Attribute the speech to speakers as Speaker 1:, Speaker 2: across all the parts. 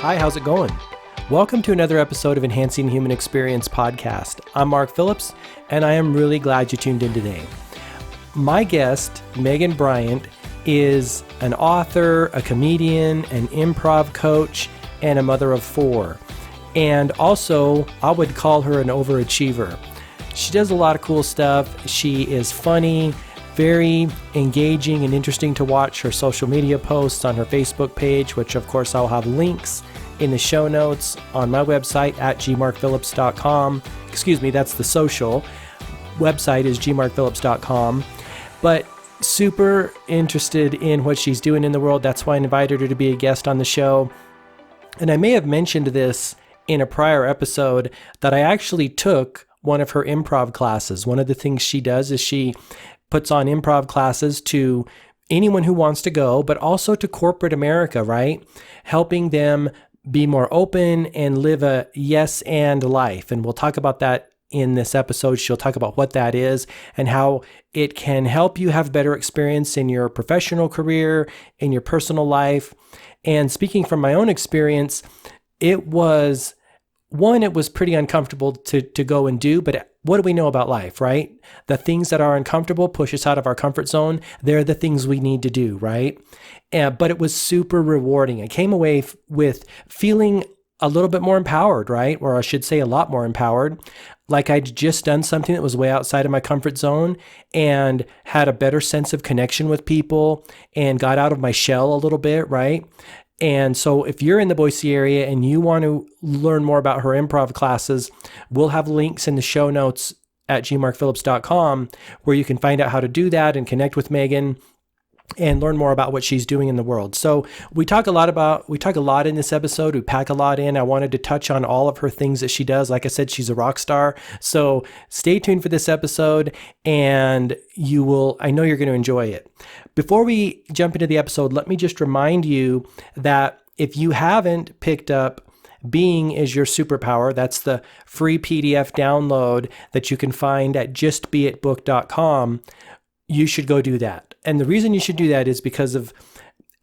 Speaker 1: Hi, how's it going? Welcome to another episode of Enhancing Human Experience podcast. I'm Mark Phillips, and I am really glad you tuned in today. My guest, Megan Bryant, is an author, a comedian, an improv coach, and a mother of four. And also, I would call her an overachiever. She does a lot of cool stuff. She is funny, very engaging and interesting to watch. Her social media posts on her Facebook page, which of course I'll have links in the show notes on my website at gmarkphillips.com. Excuse me, that's the social. Website is gmarkphillips.com. But super interested in what she's doing in the world. That's why I invited her to be a guest on the show. And I may have mentioned this in a prior episode that I actually took one of her improv classes. One of the things she does is she puts on improv classes to anyone who wants to go, but also to corporate America, right? Helping them be more open and live a yes and life. And we'll talk about that in this episode. She'll talk about what that is and how it can help you have better experience in your professional career, in your personal life. And speaking from my own experience, it was pretty uncomfortable to go and do, but what do we know about life, right? The things that are uncomfortable push us out of our comfort zone. They're the things we need to do, right? But it was super rewarding. I came away with feeling a little bit more empowered, right? Or I should say a lot more empowered. Like I'd just done something that was way outside of my comfort zone and had a better sense of connection with people and got out of my shell a little bit, right? And so if you're in the Boise area and you want to learn more about her improv classes, we'll have links in the show notes at gmarkphillips.com where you can find out how to do that and connect with Megan and learn more about what she's doing in the world. So we talk a lot in this episode. We pack a lot in. I wanted to touch on all of her things that she does. Like I said, she's a rock star. So stay tuned for this episode and I know you're going to enjoy it. Before we jump into the episode, let me just remind you that if you haven't picked up Being is Your Superpower, that's the free PDF download that you can find at justbeitbook.com, you should go do that. And the reason you should do that is because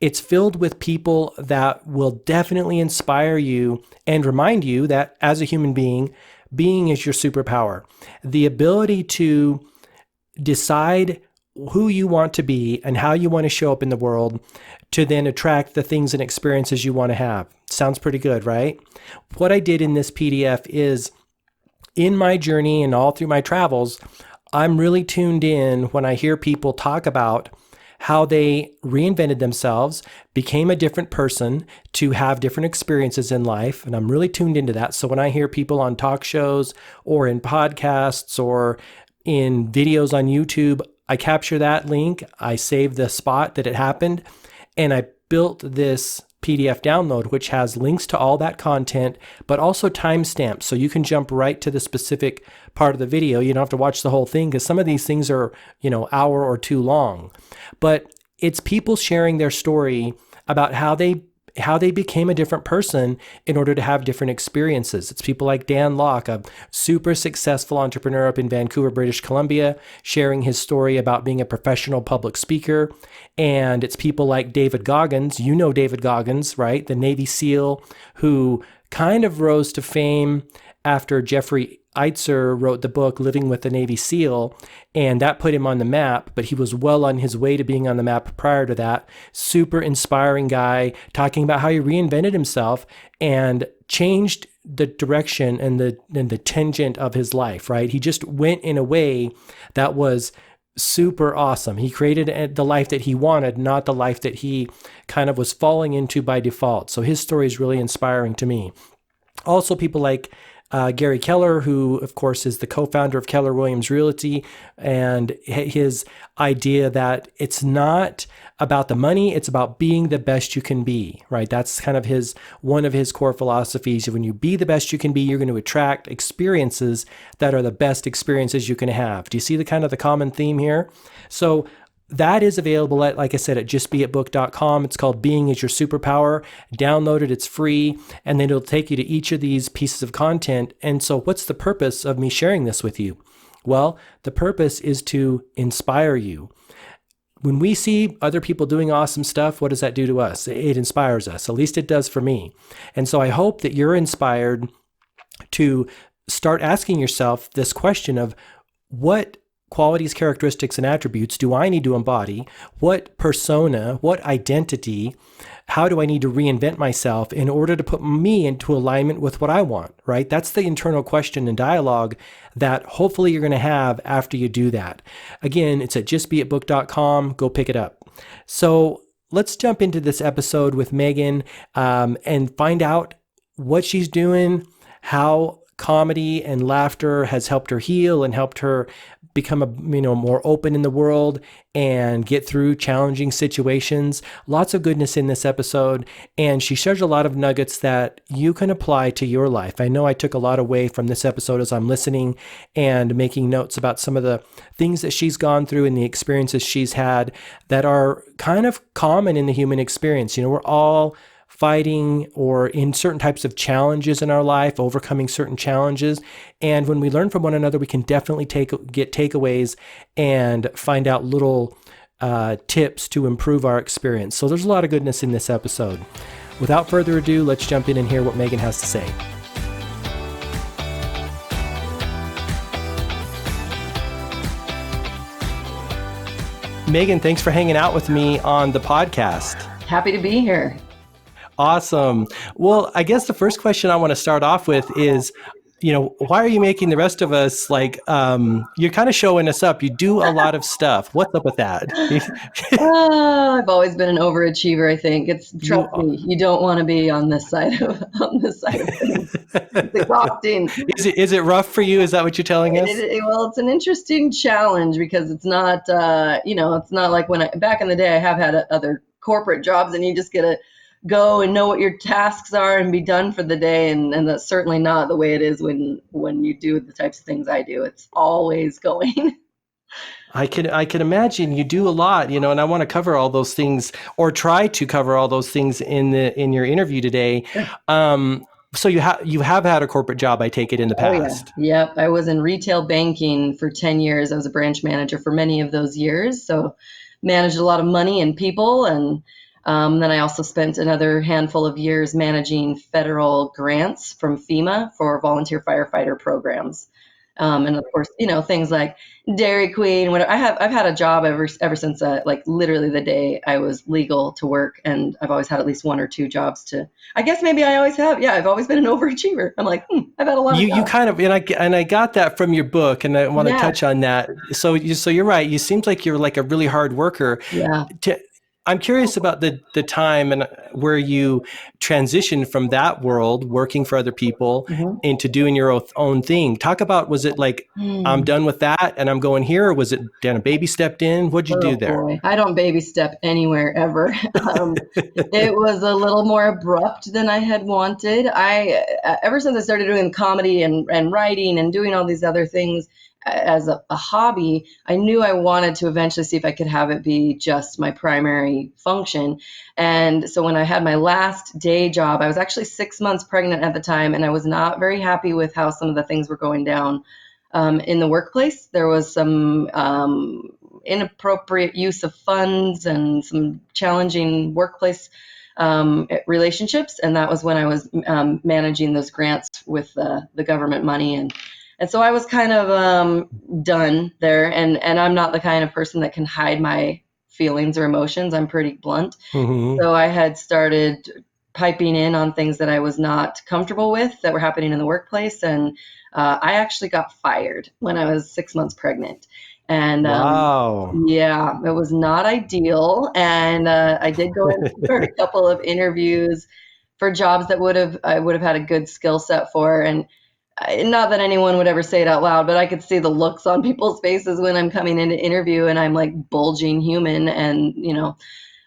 Speaker 1: it's filled with people that will definitely inspire you and remind you that as a human being is your superpower. The ability to decide who you want to be and how you want to show up in the world to then attract the things and experiences you want to have. Sounds pretty good, right? What I did in this PDF is in my journey and all through my travels, I'm really tuned in when I hear people talk about how they reinvented themselves, became a different person to have different experiences in life. And I'm really tuned into that. So when I hear people on talk shows or in podcasts or in videos on YouTube, I capture that link, I save the spot that it happened, and I built this PDF download, which has links to all that content, but also timestamps. So you can jump right to the specific part of the video. You don't have to watch the whole thing because some of these things are, hour or two long. But it's people sharing their story about how they became a different person in order to have different experiences. It's people like Dan Locke, a super successful entrepreneur up in Vancouver, British Columbia, sharing his story about being a professional public speaker. And it's people like David Goggins. You know David Goggins, right? The Navy SEAL who kind of rose to fame after Jeffrey Eitzer wrote the book Living with the Navy SEAL, and that put him on the map, but he was well on his way to being on the map prior to that. Super inspiring guy, talking about how he reinvented himself and changed the direction and the tangent of his life, right? He just went in a way that was super awesome. He created the life that he wanted, not the life that he kind of was falling into by default. So his story is really inspiring to me. Also, people like Gary Keller, who, of course, is the co-founder of Keller Williams Realty, and his idea that it's not about the money, it's about being the best you can be, right? That's kind of one of his core philosophies. When you be the best you can be, you're going to attract experiences that are the best experiences you can have. Do you see the common theme here? So that is available at, like I said, at justbeitbook.com. It's called Being is Your Superpower. Download it, it's free, and then it'll take you to each of these pieces of content. And so what's the purpose of me sharing this with you? Well, the purpose is to inspire you. when we see other people doing awesome stuff, what does that do to us? It inspires us. At least it does for me. And so I hope that you're inspired to start asking yourself this question of what qualities, characteristics, and attributes do I need to embody? What persona, what identity, how do I need to reinvent myself in order to put me into alignment with what I want, right? That's the internal question and dialogue that hopefully you're going to have after you do that. Again, it's at justbeitbook.com. Go pick it up. So let's jump into this episode with Megan and find out what she's doing, how comedy and laughter has helped her heal and helped her become more open in the world and get through challenging situations. Lots of goodness in this episode, and she shares a lot of nuggets that you can apply to your life. I know I took a lot away from this episode as I'm listening and making notes about some of the things that she's gone through and the experiences she's had that are kind of common in the human experience. We're all fighting or in certain types of challenges in our life, overcoming certain challenges. And when we learn from one another, we can definitely get takeaways and find out little tips to improve our experience. So there's a lot of goodness in this episode. Without further ado, let's jump in and hear what Megan has to say. Megan, thanks for hanging out with me on the podcast.
Speaker 2: Happy to be here.
Speaker 1: Awesome. Well, I guess the first question I want to start off with is, why are you making the rest of us you're kind of showing us up. You do a lot of stuff. What's up with that?
Speaker 2: I've always been an overachiever. I think trust me, you don't want to be on this side of things. It's exhausting.
Speaker 1: Is it rough for you? Is that what you're telling us?
Speaker 2: Well, it's an interesting challenge because it's not, it's not like back in the day, I have had other corporate jobs and you just get to go and know what your tasks are and be done for the day. And that's certainly not the way it is when you do the types of things I do. It's always going.
Speaker 1: I can imagine you do a lot, and I want to cover all those things or try to cover all those things in your interview today. Sure. So you have had a corporate job, I take it, in the past.
Speaker 2: Oh, yeah. Yep. I was in retail banking for 10 years. I was a branch manager for many of those years. So managed a lot of money and people. And then I also spent another handful of years managing federal grants from FEMA for volunteer firefighter programs. And of course, things like Dairy Queen, whatever. I've had a job ever since literally the day I was legal to work, and I've always had at least one or two jobs I guess maybe I always have. Yeah, I've always been an overachiever. I'm like, I've had a lot of jobs.
Speaker 1: You kind of, and I got that from your book, and I want to touch on that. So you're right. You seems like you're like a really hard worker.
Speaker 2: Yeah.
Speaker 1: I'm curious about the time and where you transitioned from that world, working for other people, into doing your own thing. Talk about, was it like, I'm done with that and I'm going here? Or was it a baby stepped in? What'd you do there?
Speaker 2: Boy. I don't baby step anywhere ever. It was a little more abrupt than I had wanted. Ever since I started doing comedy and writing and doing all these other things, as a hobby, I knew I wanted to eventually see if I could have it be just my primary function. And so when I had my last day job, I was actually 6 months pregnant at the time, and I was not very happy with how some of the things were going down in the workplace. There was some inappropriate use of funds and some challenging workplace relationships. And that was when I was managing those grants with the government money. And so I was kind of done there, and I'm not the kind of person that can hide my feelings or emotions. I'm pretty blunt. So I had started piping in on things that I was not comfortable with that were happening in the workplace, and I actually got fired when I was 6 months pregnant. And
Speaker 1: wow.
Speaker 2: Yeah, it was not ideal. And I did go in for a couple of interviews for jobs that I would have had a good skill set for, and not that anyone would ever say it out loud, but I could see the looks on people's faces when I'm coming in to interview and I'm like bulging human. And,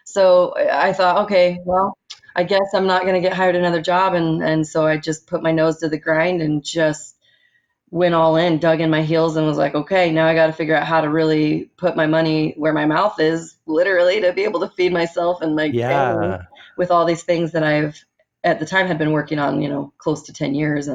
Speaker 2: so I thought, okay, well, I guess I'm not going to get hired another job. And so I just put my nose to the grind and just went all in, dug in my heels, and was like, okay, now I got to figure out how to really put my money where my mouth is, literally, to be able to feed myself and my family with all these things that I've at the time had been working on, close to 10 years.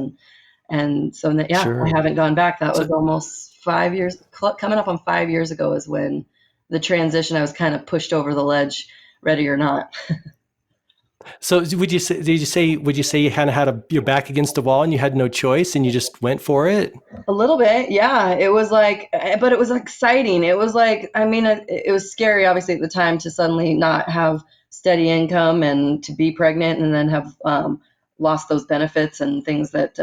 Speaker 2: And so, I haven't gone back. That was almost 5 years, coming up on 5 years ago is when the transition, I was kind of pushed over the ledge, ready or not.
Speaker 1: So would you say you kind of had your back against the wall and you had no choice and you just went for it?
Speaker 2: A little bit, yeah. It was like, but it was exciting. It was like, I mean, it was scary, obviously, at the time to suddenly not have steady income and to be pregnant and then have lost those benefits and things that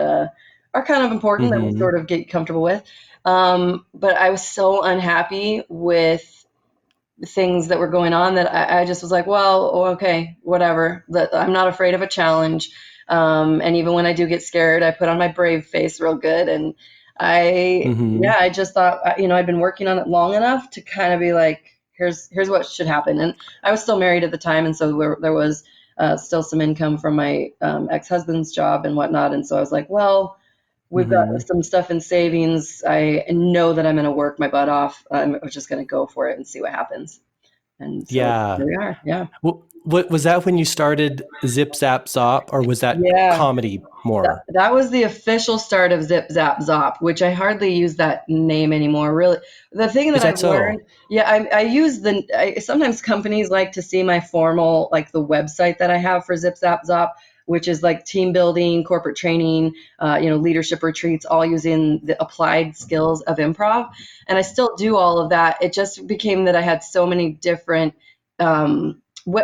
Speaker 2: are kind of important that we
Speaker 1: Mm-hmm.
Speaker 2: sort of get comfortable with. But I was so unhappy with things that were going on that I just was like, well, okay, whatever. That I'm not afraid of a challenge. And even when I do get scared, I put on my brave face real good. And
Speaker 1: Mm-hmm.
Speaker 2: I just thought, I'd been working on it long enough to kind of be like, here's what should happen. And I was still married at the time, and so there was still some income from my ex-husband's job and whatnot. And so I was like, well, we've got
Speaker 1: Mm-hmm.
Speaker 2: some stuff in savings. I know that I'm going to work my butt off. I'm just going to go for it and see what happens. And so
Speaker 1: Yeah.
Speaker 2: here we are. Yeah.
Speaker 1: What was that when you started Zip Zap Zop, or was that
Speaker 2: Yeah.
Speaker 1: comedy more?
Speaker 2: That was the official start of Zip Zap Zop, which I hardly use that name anymore. Really, the thing
Speaker 1: Is
Speaker 2: that
Speaker 1: that
Speaker 2: I've learned,
Speaker 1: so?
Speaker 2: yeah, I use sometimes companies like to see my formal, like the website that I have for Zip Zap Zop, which is like team building, corporate training, leadership retreats, all using the applied skills of improv. And I still do all of that. It just became that I had so many different,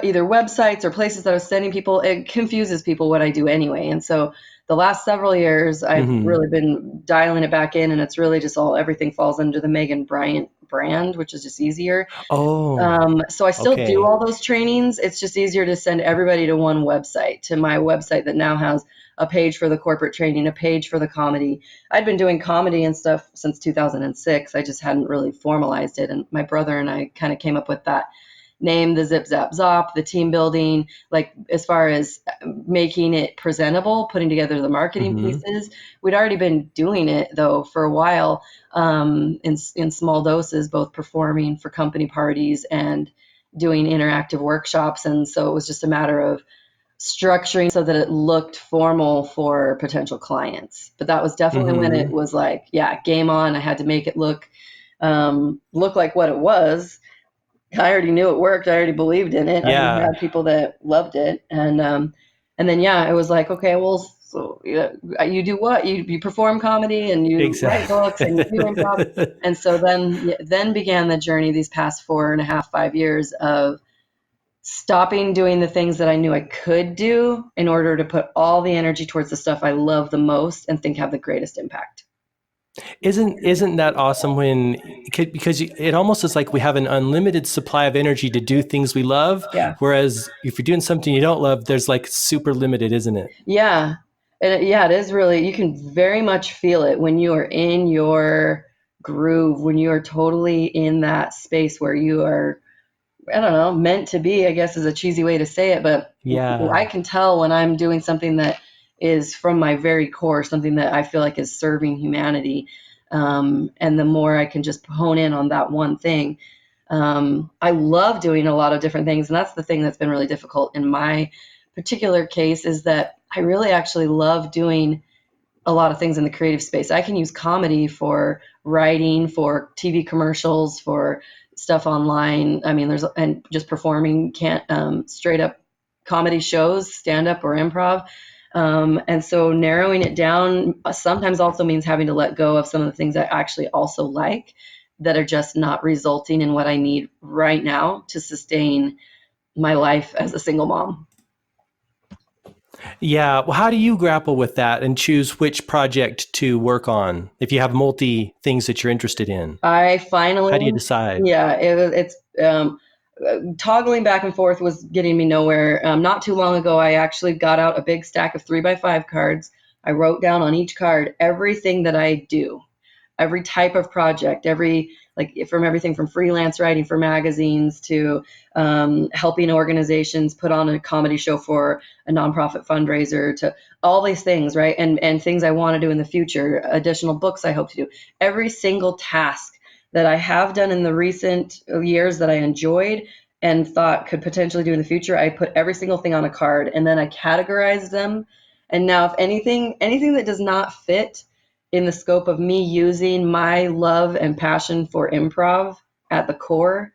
Speaker 2: either websites or places that I was sending people. It confuses people what I do anyway. And so the last several years, I've
Speaker 1: Mm-hmm.
Speaker 2: really been dialing it back in, and it's really just everything falls under the Megan Bryant brand, which is just easier.
Speaker 1: Oh,
Speaker 2: So I still do
Speaker 1: okay.
Speaker 2: all those trainings. It's just easier to send everybody to one website, to my website that now has a page for the corporate training, a page for the comedy. I'd been doing comedy and stuff since 2006. I just hadn't really formalized it. And my brother and I kind of came up with that name, the Zip Zap Zop, the team building, like as far as making it presentable, putting together the marketing
Speaker 1: Mm-hmm.
Speaker 2: pieces. We'd already been doing it though for a while, in small doses, both performing for company parties and doing interactive workshops. And so it was just a matter of structuring so that it looked formal for potential clients. But that was definitely when it
Speaker 1: Mm-hmm.
Speaker 2: was like, yeah, game on. I had to make it look like what it was. I already knew it worked. I already believed in it. I
Speaker 1: Yeah,
Speaker 2: had people that loved it, and then yeah, it was like, okay, well, so you do what? You perform comedy and you write books and you do improv,
Speaker 1: exactly.
Speaker 2: and so then began the journey these past 4.5, 5 years of stopping doing the things that I knew I could do in order to put all the energy towards the stuff I love the most and think have the greatest impact.
Speaker 1: Isn't that awesome when because it almost is like we have an unlimited supply of energy to do things we love,
Speaker 2: Yeah.
Speaker 1: whereas if you're doing something you don't love, there's like super limited, isn't it?
Speaker 2: Yeah. Yeah, it is really, you can very much feel it when you are in your groove, when you are totally in that space where you are, I don't know, meant to be, I guess is a cheesy way to say it, but I
Speaker 1: Yeah.
Speaker 2: can tell when I'm doing something that is from my very core, something that I feel like is serving humanity. And the more I can just hone in on that one thing. I love doing a lot of different things. And that's the thing that's been really difficult in my particular case is that I really actually love doing a lot of things in the creative space. I can use comedy for writing, for TV commercials, for stuff online. I mean, and just performing can't straight up comedy shows, stand up or improv. And so narrowing it down sometimes also means having to let go of some of the things I actually also like that are just not resulting in what I need right now to sustain my life as a single mom.
Speaker 1: Yeah. Well, how do you grapple with that and choose which project to work on if you have multi things that you're interested in?
Speaker 2: I
Speaker 1: How do you
Speaker 2: finally,
Speaker 1: decide?
Speaker 2: yeah, it's toggling back and forth was getting me nowhere. Not too long ago, I actually got out a big stack of 3x5 cards. I wrote down on each card everything that I do, every type of project, from everything from freelance writing for magazines to helping organizations put on a comedy show for a nonprofit fundraiser to all these things, right? And things I want to do in the future, additional books I hope to do. Every single task that I have done in the recent years that I enjoyed and thought could potentially do in the future, I put every single thing on a card and then I categorized them. And now if anything that does not fit in the scope of me using my love and passion for improv at the core,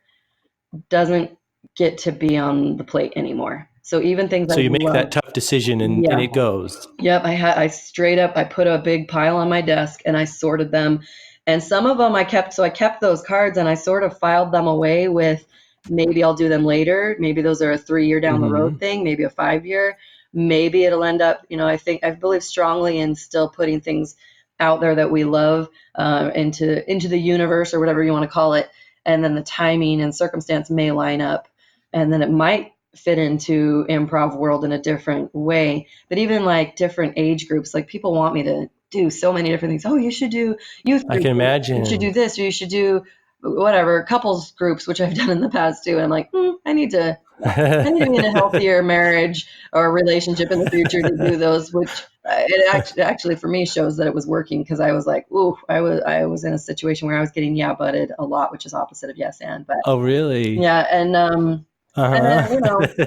Speaker 2: doesn't get to be on the plate anymore. So even things
Speaker 1: So
Speaker 2: I
Speaker 1: you make
Speaker 2: love.
Speaker 1: that tough decision and
Speaker 2: Yeah.
Speaker 1: it goes.
Speaker 2: Yep. I straight up, I put a big pile on my desk and I sorted them. And some of them I kept, so I kept those cards and I sort of filed them away with, maybe I'll do them later. Maybe those are a 3-year down the road thing, maybe a 5-year. Maybe it'll end up, I believe strongly in still putting things out there that we love into the universe or whatever you want to call it. And then the timing and circumstance may line up. And then it might fit into improv world in a different way. But even like different age groups, like people want me to do so many different things. Oh, you should do youth
Speaker 1: I
Speaker 2: group.
Speaker 1: can
Speaker 2: You should do
Speaker 1: imagine.
Speaker 2: this, or you should do whatever, couples groups, which I've done in the past too. And I'm like, I need to be in a healthier marriage or relationship in the future to do those, which it actually for me shows that it was working, because I was like, ooh, I was in a situation where I was getting yeah butted a lot, which is opposite of yes and. But
Speaker 1: Oh, really?
Speaker 2: yeah, and then,
Speaker 1: Uh-huh.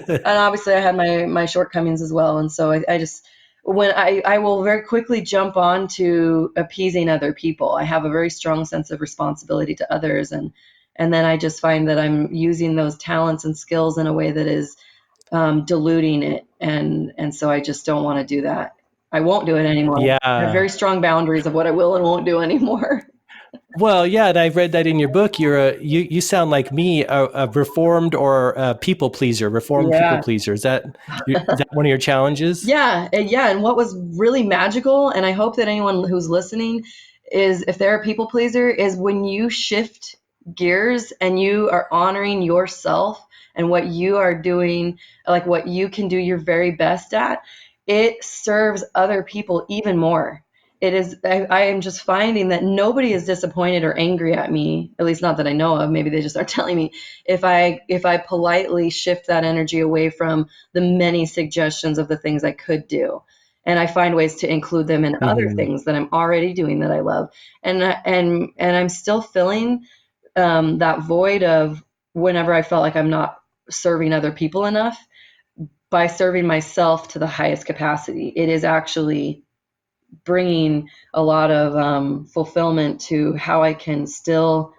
Speaker 2: and obviously I had my shortcomings as well. And so I just, when I will very quickly jump on to appeasing other people. I have a very strong sense of responsibility to others. And then I just find that I'm using those talents and skills in a way that is diluting it. And so I just don't want to do that. I won't do it anymore. I have
Speaker 1: Yeah.
Speaker 2: very strong boundaries of what I will and won't do anymore.
Speaker 1: Well, yeah, and I've read that in your book. You sound like me, a reformed or a people pleaser, reformed people
Speaker 2: Yeah.
Speaker 1: pleaser. Is that one of your challenges?
Speaker 2: Yeah, yeah. And what was really magical, and I hope that anyone who's listening is, if they're a people pleaser, is when you shift gears and you are honoring yourself and what you are doing, like what you can do your very best at, it serves other people even more. It is, I am just finding that nobody is disappointed or angry at me, at least not that I know of. Maybe they just aren't telling me, if I politely shift that energy away from the many suggestions of the things I could do. And I find ways to include them in other
Speaker 1: Hmm.
Speaker 2: things that I'm already doing that I love. And I'm still filling that void of whenever I felt like I'm not serving other people enough by serving myself to the highest capacity. It is actually bringing a lot of fulfillment to how I can still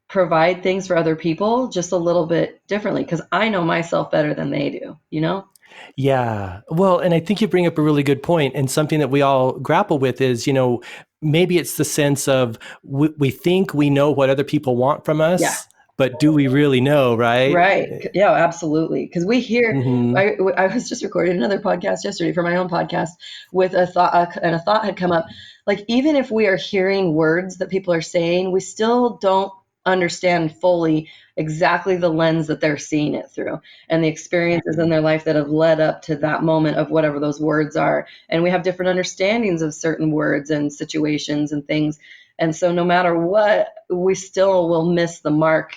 Speaker 2: provide things for other people just a little bit differently, because I know myself better than they do.
Speaker 1: Yeah. Well, and I think you bring up a really good point, and something that we all grapple with is, maybe it's the sense of we think we know what other people want from
Speaker 2: Yeah.
Speaker 1: us, but do we really know, right?
Speaker 2: Right. Yeah, absolutely. Because we hear,
Speaker 1: Hmm.
Speaker 2: I was just recording another podcast yesterday for my own podcast with a thought, and a thought had come up. Like, even if we are hearing words that people are saying, we still don't understand fully exactly the lens that they're seeing it through and the experiences in their life that have led up to that moment of whatever those words are. And we have different understandings of certain words and situations and things. And so no matter what, we still will miss the mark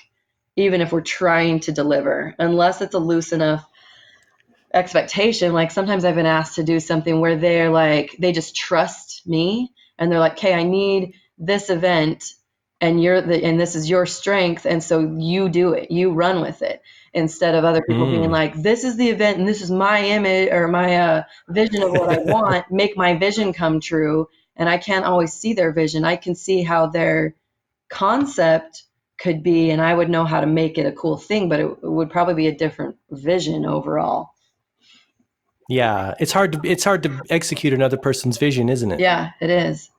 Speaker 2: even if we're trying to deliver, unless it's a loose enough expectation. Like sometimes I've been asked to do something where they're like, they just trust me and they're like, okay, I need this event and and this is your strength. And so you do it, you run with it, instead of other people being
Speaker 1: Mm.
Speaker 2: like, this is the event and this is my image or my vision of what I want, make my vision come true. And I can't always see their vision. I can see how their concept could be, and I would know how to make it a cool thing, but it would probably be a different vision overall.
Speaker 1: Yeah. It's hard to execute another person's vision, isn't it?
Speaker 2: Yeah, it is.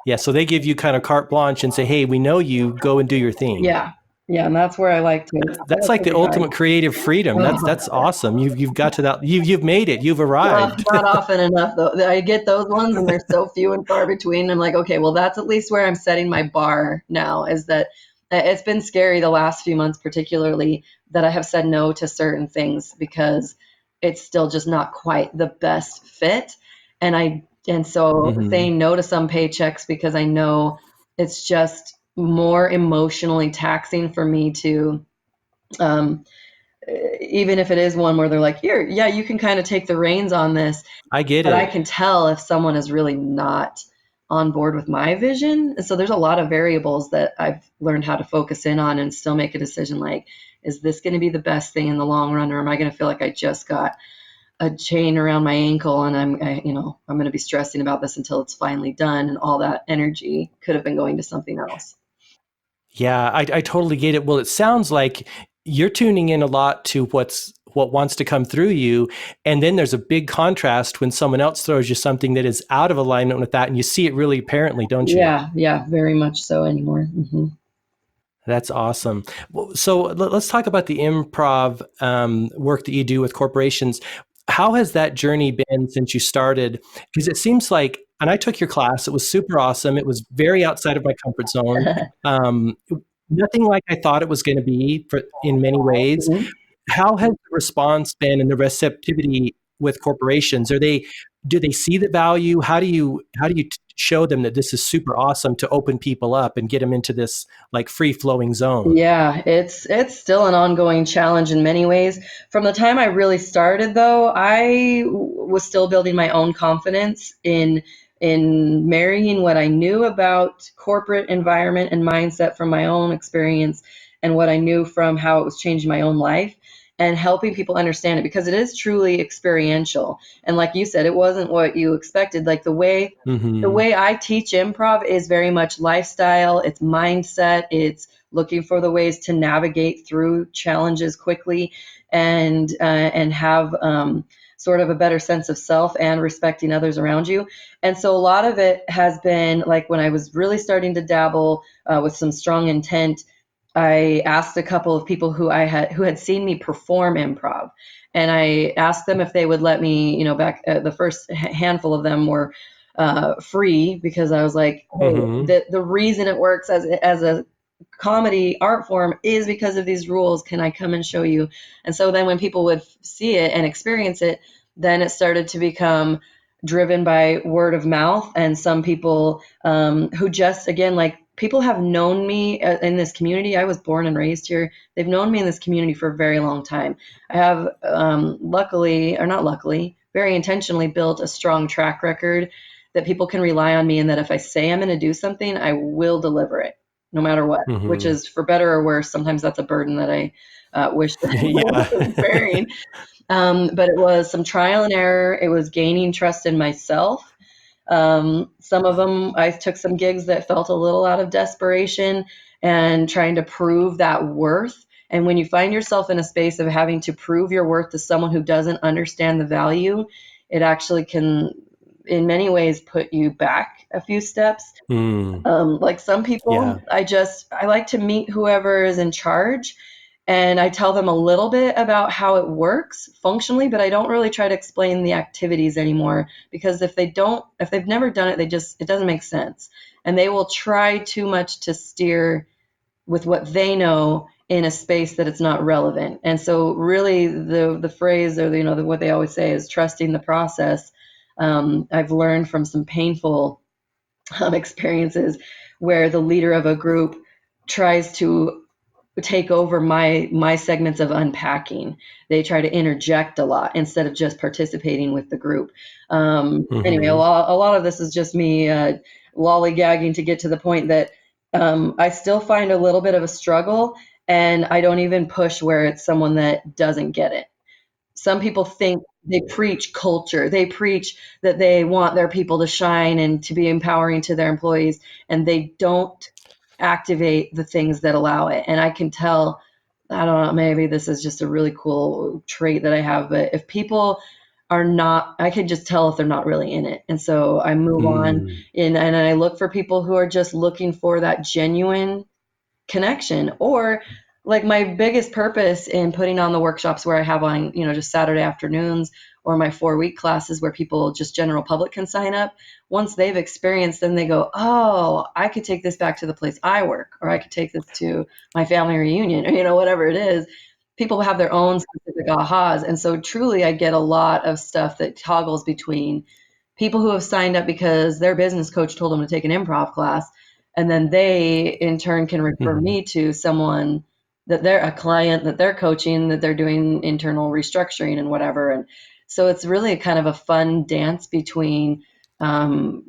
Speaker 1: Yeah. So they give you kind of carte blanche and say, "Hey, we know you. Go and do your thing."
Speaker 2: Yeah. Yeah, and that's where I
Speaker 1: That's
Speaker 2: like
Speaker 1: like
Speaker 2: to
Speaker 1: the
Speaker 2: reside.
Speaker 1: ultimate creative freedom. That's
Speaker 2: Oh,
Speaker 1: awesome. You've got to that. You've made it. You've arrived.
Speaker 2: not often enough though. I get those ones and they're so few and far between. I'm like, okay, well, that's at least where I'm setting my bar now, is that it's been scary the last few months, particularly, that I have said no to certain things because it's still just not quite the best fit. And so
Speaker 1: Hmm.
Speaker 2: saying no to some paychecks because I know it's just more emotionally taxing for me to, um, even if it is one where they're like, here, yeah, you can kind of take the reins on this,
Speaker 1: I get
Speaker 2: but I
Speaker 1: it.
Speaker 2: can tell if someone is really not on board with my vision. And so there's a lot of variables that I've learned how to focus in on and still make a decision like, is this going to be the best thing in the long run, or am I going to feel like I just got a chain around my ankle and I'm going to be stressing about this until it's finally done, and all that energy could have been going to something else.
Speaker 1: Yeah, I totally get it. Well, it sounds like you're tuning in a lot to what wants to come through you. And then there's a big contrast when someone else throws you something that is out of alignment with that. And you see it really apparently, don't you?
Speaker 2: Yeah, very much so anymore. Mm-hmm.
Speaker 1: That's awesome. So let's talk about the improv work that you do with corporations. How has that journey been since you started? Because it seems like, and I took your class, it was super awesome. It was very outside of my comfort zone. Um, Nothing like I thought it was going to be in many ways.
Speaker 2: Mhm.
Speaker 1: How has the response been and the receptivity with corporations? Do they see the value? How do you show them that this is super awesome to open people up and get them into this like free flowing zone?
Speaker 2: Yeah, it's still an ongoing challenge in many ways. From the time I really started, though, was still building my own confidence in marrying what I knew about corporate environment and mindset from my own experience and what I knew from how it was changing my own life and helping people understand it because it is truly experiential. And like you said, it wasn't what you expected. Like the
Speaker 1: Hmm.
Speaker 2: way I teach improv is very much lifestyle, it's mindset, it's looking for the ways to navigate through challenges quickly and have sort of a better sense of self and respecting others around you. And so a lot of it has been like when I was really starting to dabble with some strong intent. I asked a couple of people who had seen me perform improv, and I asked them if they would let me. Back the first handful of them were free because I was like, hey,
Speaker 1: Hmm.
Speaker 2: the reason it works as a comedy art form is because of these rules. Can I come and show you? And so then when people would see it and experience it, then it started to become driven by word of mouth. And some people who just, again, like people have known me in this community. I was born and raised here. They've known me in this community for a very long time. I have luckily, or not luckily, very intentionally built a strong track record that people can rely on me and that if I say I'm going to do something, I will deliver it no matter what, which
Speaker 1: Hmm.
Speaker 2: is for better or worse. Sometimes that's a burden that I wish that I
Speaker 1: Yeah.
Speaker 2: wasn't bearing. But it was some trial and error. It was gaining trust in myself. Some of them, I took some gigs that felt a little out of desperation and trying to prove that worth. And when you find yourself in a space of having to prove your worth to someone who doesn't understand the value, it actually can, in many ways, put you back a few steps.
Speaker 1: Mm.
Speaker 2: Like some
Speaker 1: Yeah.
Speaker 2: people, I like to meet whoever is in charge and I tell them a little bit about how it works functionally, but I don't really try to explain the activities anymore because if they've never done it, it doesn't make sense. And they will try too much to steer with what they know in a space that it's not relevant. And so really the phrase or what they always say is trusting the process. I've learned from some painful experiences where the leader of a group tries to take over my segments of unpacking. They try to interject a lot instead of just participating with the group. Anyway,
Speaker 1: Hmm.
Speaker 2: a lot of this is just me lollygagging to get to the point that I still find a little bit of a struggle, and I don't even push where it's someone that doesn't get it. Some people think they preach culture. They preach that they want their people to shine and to be empowering to their employees, and they don't activate the things that allow it. And I can tell, I don't know, maybe this is just a really cool trait that I have, but if people are not, I can just tell if they're not really in it. And so I move on
Speaker 1: Mm.
Speaker 2: and I look for people who are just looking for that genuine connection. Or like my biggest purpose in putting on the workshops where I have on just Saturday afternoons or my 4-week classes where people, just general public, can sign up. Once they've experienced, then they go, oh, I could take this back to the place I work, or I could take this to my family reunion, or whatever it is. People have their own specific ahas. And so truly I get a lot of stuff that toggles between people who have signed up because their business coach told them to take an improv class, and then they in turn can refer
Speaker 1: Hmm.
Speaker 2: me to someone that they're a client that they're coaching, that they're doing internal restructuring and whatever. And so it's really kind of a fun dance between um,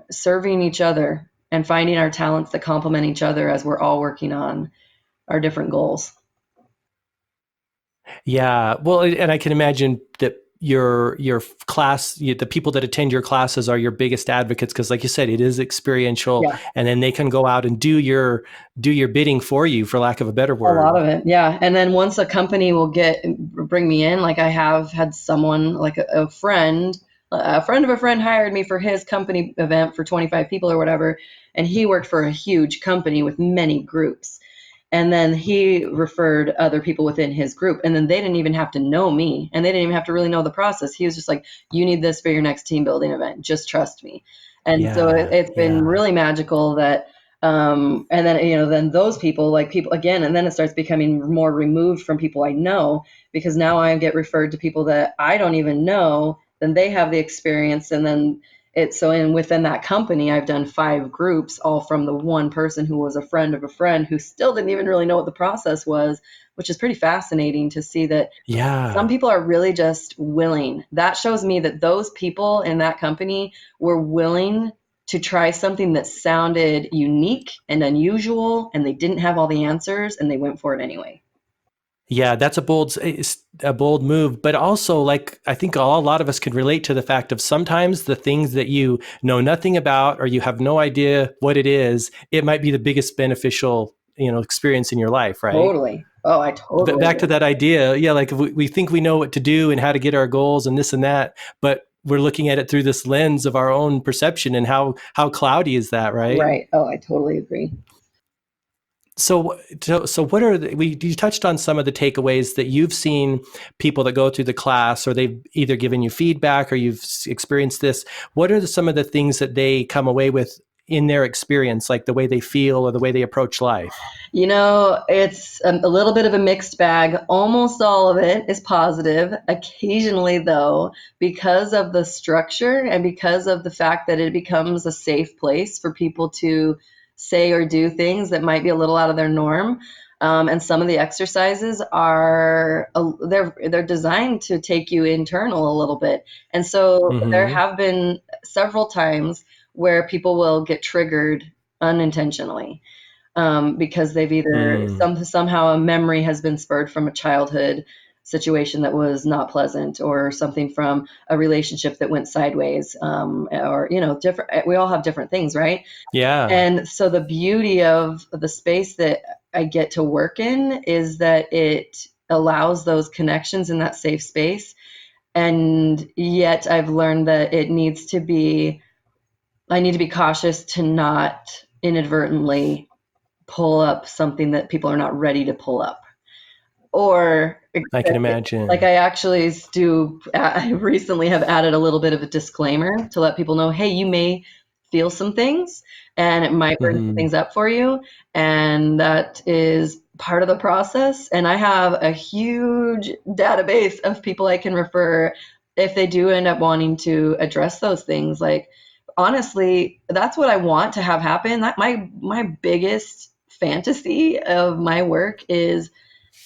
Speaker 2: serving each other and finding our talents that complement each other as we're all working on our different goals.
Speaker 1: Yeah. Well, and I can imagine that your class, the people that attend your classes are your biggest advocates, because like you said, it is experiential,
Speaker 2: Yeah.
Speaker 1: and then they can go out and do your bidding for you, for lack of a better
Speaker 2: A lot
Speaker 1: word.
Speaker 2: of it, yeah. And then once a company will bring me in, like I have had someone, like a friend of a friend hired me for his company event for 25 people or whatever, and he worked for a huge company with many groups. And then he referred other people within his group, and then they didn't even have to know me, and they didn't even have to really know the process. He was just like, "You need this for your next team building event. Just trust me." And so
Speaker 1: Yeah,
Speaker 2: it's been
Speaker 1: yeah,
Speaker 2: really magical that and then, then those people, like people again, and then it starts becoming more removed from people I know, because now I get referred to people that I don't even know. Then they have the experience, and then within that company, I've done 5 groups, all from the one person who was a friend of a friend who still didn't even really know what the process was, which is pretty fascinating to see that some
Speaker 1: yeah.
Speaker 2: people are really just willing. That shows me that those people in that company were willing to try something that sounded unique and unusual, and they didn't have all the answers, and they went for it anyway.
Speaker 1: Yeah, that's a bold move, but also, like, I think a lot of us could relate to the fact of sometimes the things that you know nothing about, or you have no idea what it is, it might be the biggest beneficial, experience in your life, right?
Speaker 2: Totally. Oh, I
Speaker 1: But
Speaker 2: totally
Speaker 1: back to
Speaker 2: agree.
Speaker 1: that idea, yeah, like we think we know what to do and how to get our goals and this and that, but we're looking at it through this lens of our own perception, and how cloudy is that, right?
Speaker 2: Right. Oh, I totally agree.
Speaker 1: So what are you touched on some of the takeaways that you've seen people that go through the class, or they've either given you feedback or you've experienced this. What are some of the things that they come away with in their experience, like the way they feel or the way they approach life?
Speaker 2: It's a little bit of a mixed bag. Almost all of it is positive. Occasionally, though, because of the structure and because of the fact that it becomes a safe place for people to say or do things that might be a little out of their norm. And some of the exercises are they're designed to take you internal a little bit. And so there
Speaker 1: Mm-hmm.
Speaker 2: have been several times where people will get triggered unintentionally, because they've either
Speaker 1: Mm.
Speaker 2: somehow a memory has been spurred from a childhood situation that was not pleasant, or something from a relationship that went sideways, or different. We all have different things, right?
Speaker 1: Yeah.
Speaker 2: And so the beauty of the space that I get to work in is that it allows those connections in that safe space. And yet I've learned that I need to be cautious to not inadvertently pull up something that people are not ready to pull up, or
Speaker 1: I can
Speaker 2: like
Speaker 1: imagine.
Speaker 2: I actually do. I recently have added a little bit of a disclaimer to let people know, hey, you may feel some things, and it might bring some
Speaker 1: Mm-hmm.
Speaker 2: things up for you, and that is part of the process. And I have a huge database of people I can refer if they do end up wanting to address those things. Like, honestly, that's what I want to have happen. That my biggest fantasy of my work is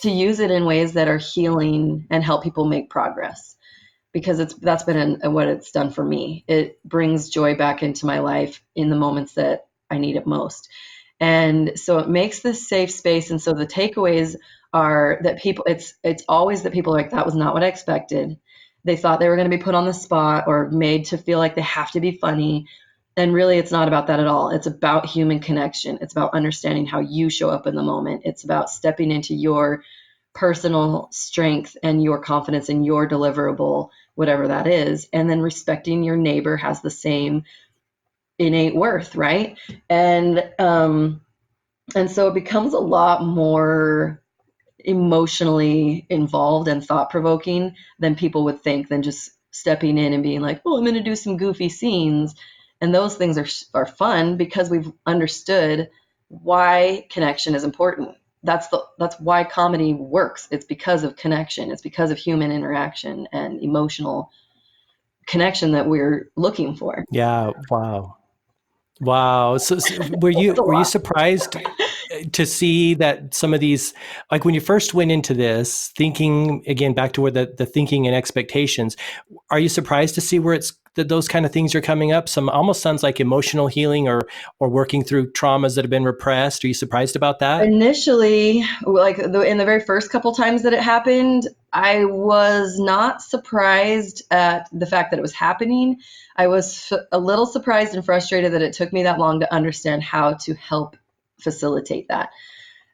Speaker 2: to use it in ways that are healing and help people make progress, because that's been what it's done for me. It brings joy back into my life in the moments that I need it most. And so it makes this safe space. And so the takeaways are that it's always that people are like, that was not what I expected. They thought they were going to be put on the spot or made to feel like they have to be funny. And really, it's not about that at all. It's about human connection. It's about understanding how you show up in the moment. It's about stepping into your personal strength and your confidence in your deliverable, whatever that is, and then respecting your neighbor has the same innate worth, right? And so it becomes a lot more emotionally involved and thought provoking than people would think, than just stepping in and being like, "Oh, I'm going to do some goofy scenes." And those things are fun because we've understood why connection is important. That's why comedy works. It's because of connection. It's because of human interaction and emotional connection that we're looking for.
Speaker 1: Yeah. Wow. Wow. So were
Speaker 2: It's a
Speaker 1: you
Speaker 2: lot.
Speaker 1: surprised to see that some of these, like when you first went into this, thinking again back to where the thinking and expectations, are you surprised to see where that those kind of things are coming up? Some almost sounds like emotional healing or working through traumas that have been repressed. Are you surprised about that?
Speaker 2: Initially, like in the very first couple times that it happened, I was not surprised at the fact that it was happening. I was a little surprised and frustrated that it took me that long to understand how to help facilitate that.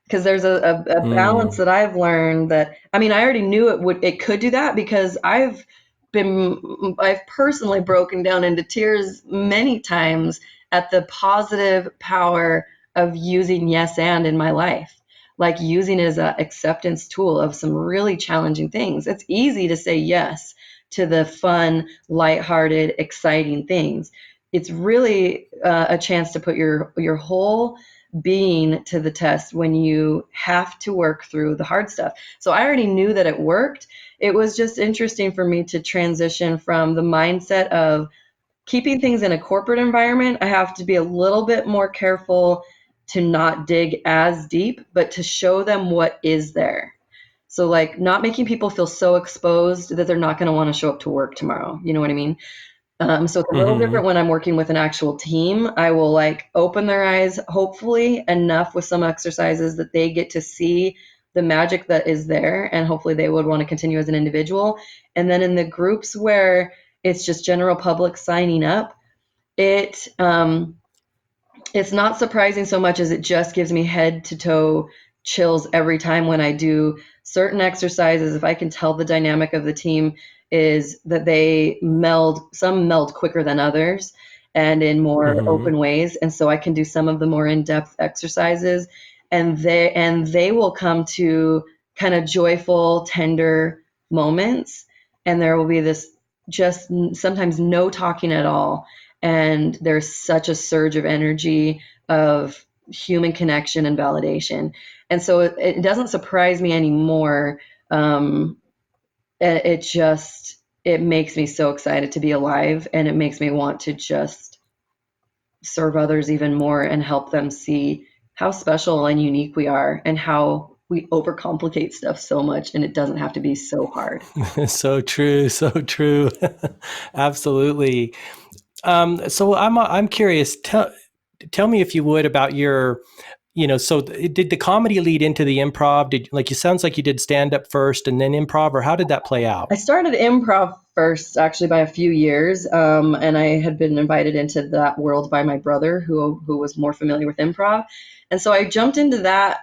Speaker 2: Because there's a balance that I've learned that, I mean, I already knew it could do that because I've personally broken down into tears many times at the positive power of using yes and in my life, like using it as an acceptance tool of some really challenging things. It's easy to say yes to the fun, lighthearted, exciting things. It's really a chance to put your whole being to the test when you have to work through the hard stuff. So I already knew that it worked. It was just interesting for me to transition from the mindset of keeping things in a corporate environment. I have to be a little bit more careful to not dig as deep, but to show them what is there. So like not making people feel so exposed that they're not going to want to show up to work tomorrow. You know what I mean? So it's a little different when I'm working with an actual team. I will like open their eyes, hopefully enough with some exercises that they get to see the magic that is there, and hopefully they would want to continue as an individual. And then in the groups where it's just general public signing up, it it's not surprising so much as it just gives me head to toe chills every time when I do certain exercises. If I can tell the dynamic of the team is that some meld quicker than others and in more open ways. And so I can do some of the more in-depth exercises and they will come to kind of joyful, tender moments. And there will be this just sometimes no talking at all. And there's such a surge of energy, of human connection and validation. And so it doesn't surprise me anymore. It makes me so excited to be alive, and it makes me want to just serve others even more and help them see how special and unique we are and how we overcomplicate stuff so much, and it doesn't have to be so hard.
Speaker 1: So true. So true. Absolutely. So I'm curious. Tell me if you would about your, so did the comedy lead into the improv? It sounds like you did stand up first and then improv, or how did that play out?
Speaker 2: I started improv first, actually, by a few years, and I had been invited into that world by my brother, who was more familiar with improv. And so I jumped into that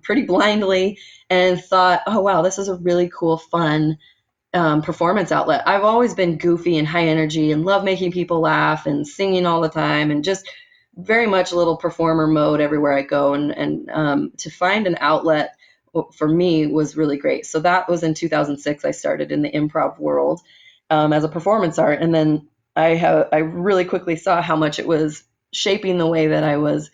Speaker 2: pretty blindly and thought, oh, wow, this is a really cool, fun performance outlet. I've always been goofy and high energy and love making people laugh and singing all the time and just very much a little performer mode everywhere I go. And to find an outlet for me was really great. So that was in 2006. I started in the improv world as a performance art. And then I really quickly saw how much it was shaping the way that I was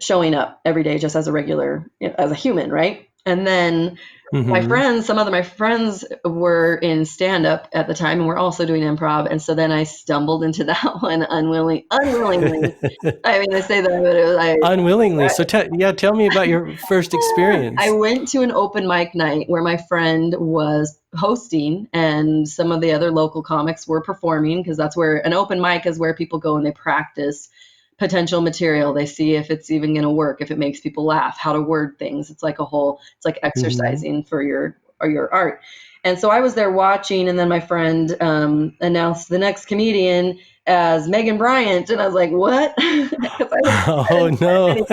Speaker 2: showing up every day just as as a human, right? And then some of my friends were in stand-up at the time and were also doing improv. And so then I stumbled into that one unwillingly. I mean, I say that, but
Speaker 1: Unwillingly. So tell me about your first experience.
Speaker 2: I went to an open mic night where my friend was hosting and some of the other local comics were performing, because that's where an open mic is, where people go and they practice potential material. They see if it's even going to work, if it makes people laugh, how to word things. It's like exercising for your art. And so I was there watching, and then my friend announced the next comedian as Megan Bryant, and I was like, "What?"
Speaker 1: Oh no!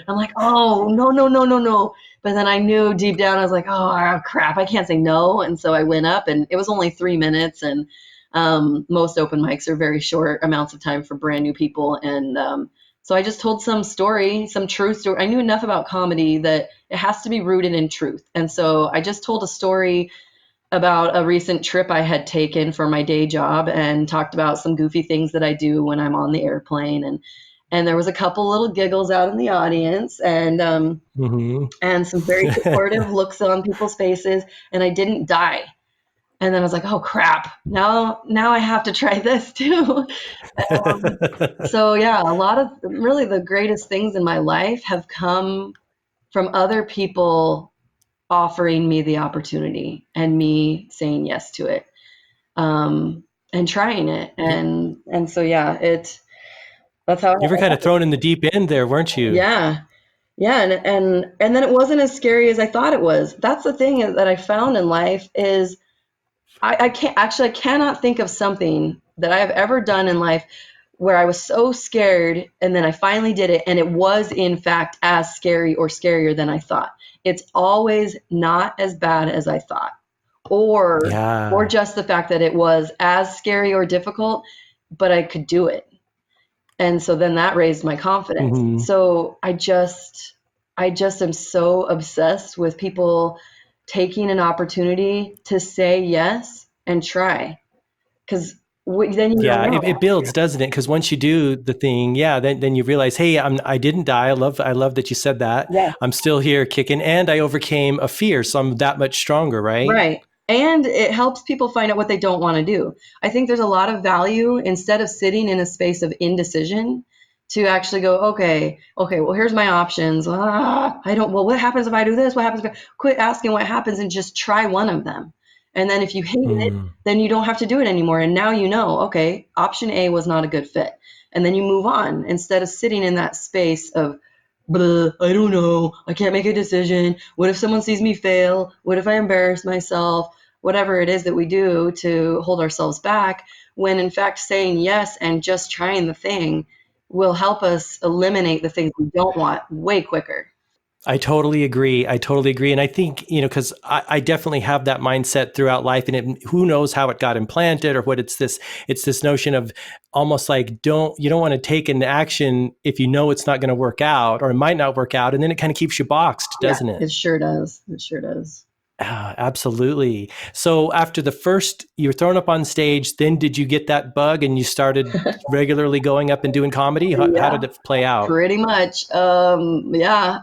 Speaker 2: I'm like, "Oh no, no, no, no, no!" But then I knew deep down, I was like, "Oh crap, I can't say no." And so I went up, and it was only 3 minutes, and most open mics are very short amounts of time for brand new people. And so I just told some story, some true story. I knew enough about comedy that it has to be rooted in truth. And so I just told a story about a recent trip I had taken for my day job and talked about some goofy things that I do when I'm on the airplane. And there was a couple little giggles out in the audience, and some very supportive looks on people's faces, and I didn't die. And then I was like, oh crap, now I have to try this too. So yeah, a lot of really the greatest things in my life have come from other people offering me the opportunity and me saying yes to it. and trying it. And so, yeah, that's how
Speaker 1: You were kind of thrown in the deep end there, weren't you?
Speaker 2: yeah. Yeah, and then it wasn't as scary as I thought it was. That's the thing that I found in life is I cannot think of something that I have ever done in life where I was so scared and then I finally did it and it was in fact as scary or scarier than I thought. It's always not as bad as I thought. Or
Speaker 1: Yeah.
Speaker 2: just the fact that it was as scary or difficult, but I could do it. And so then that raised my confidence.
Speaker 1: Hmm.
Speaker 2: So I just am so obsessed with people taking an opportunity to say yes and try, because then you don't
Speaker 1: Yeah,
Speaker 2: know.
Speaker 1: it builds, doesn't it? Because once you do the thing, yeah, then you realize, hey, I didn't die. I love that you said that.
Speaker 2: Yeah.
Speaker 1: I'm still here kicking, and I overcame a fear, so I'm that much stronger, right?
Speaker 2: Right. And it helps people find out what they don't want to do. I think there's a lot of value instead of sitting in a space of indecision to actually go, okay, well, here's my options. Well, what happens if I do this? What happens quit asking what happens and just try one of them. And then if you hate it,
Speaker 1: Mm.
Speaker 2: then you don't have to do it anymore. And now you know, okay, option A was not a good fit. And then you move on instead of sitting in that space of, I don't know. I can't make a decision. What if someone sees me fail? What if I embarrass myself? Whatever it is that we do to hold ourselves back, when in fact saying yes and just trying the thing will help us eliminate the things we don't want way quicker.
Speaker 1: I totally agree. I totally agree. And I think, because I definitely have that mindset throughout life, and who knows how it got implanted or what it's this notion of almost like, you don't want to take an action if you know it's not going to work out or it might not work out. And then it kind of keeps you boxed,
Speaker 2: Yeah,
Speaker 1: doesn't it?
Speaker 2: it sure does. It sure does.
Speaker 1: Absolutely. So after the first, you were thrown up on stage, then did you get that bug and you started regularly going up and doing comedy? How
Speaker 2: Yeah.
Speaker 1: did it play out?
Speaker 2: Pretty much. Yeah,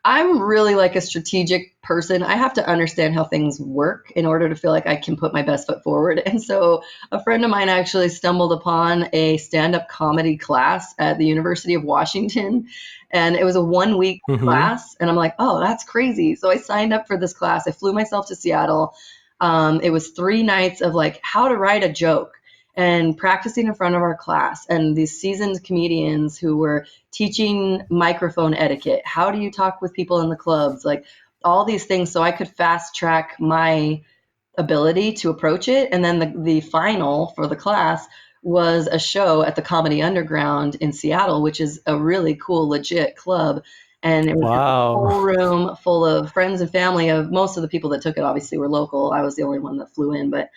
Speaker 2: I'm really like a strategic person. I have to understand how things work in order to feel like I can put my best foot forward. And so a friend of mine actually stumbled upon a stand-up comedy class at the University of Washington, and it was a 1 week
Speaker 1: Hmm.
Speaker 2: class. And I'm like, oh, that's crazy. So I signed up for this class. I flew myself to Seattle. It was 3 nights of like how to write a joke and practicing in front of our class and these seasoned comedians who were teaching microphone etiquette. How do you talk with people in the clubs? Like all these things. So I could fast track my ability to approach it. And then the final for the class was a show at the Comedy Underground in Seattle, which is a really cool, legit club. And it was just a
Speaker 1: Wow.
Speaker 2: whole room full of friends and family of most of the people that took it obviously were local. I was the only one that flew in, but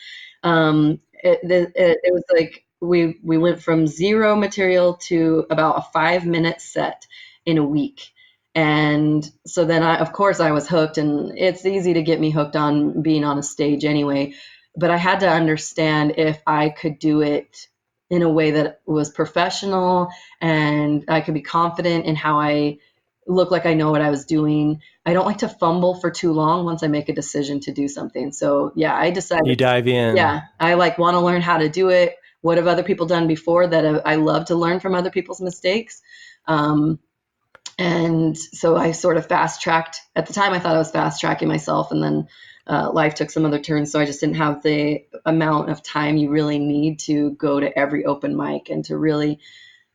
Speaker 2: it was like we went from zero material to about a 5 minute set in a week. And so then of course I was hooked, and it's easy to get me hooked on being on a stage anyway, but I had to understand if I could do it in a way that was professional and I could be confident in how I look like I know what I was doing. I don't like to fumble for too long once I make a decision to do something. So yeah, I
Speaker 1: You
Speaker 2: decided,
Speaker 1: dive in.
Speaker 2: yeah, I like want to learn how to do it. What have other people done before that I love to learn from other people's mistakes. Um, and so I sort of fast tracked. At the time, I thought I was fast tracking myself, and then life took some other turns. So I just didn't have the amount of time you really need to go to every open mic and to really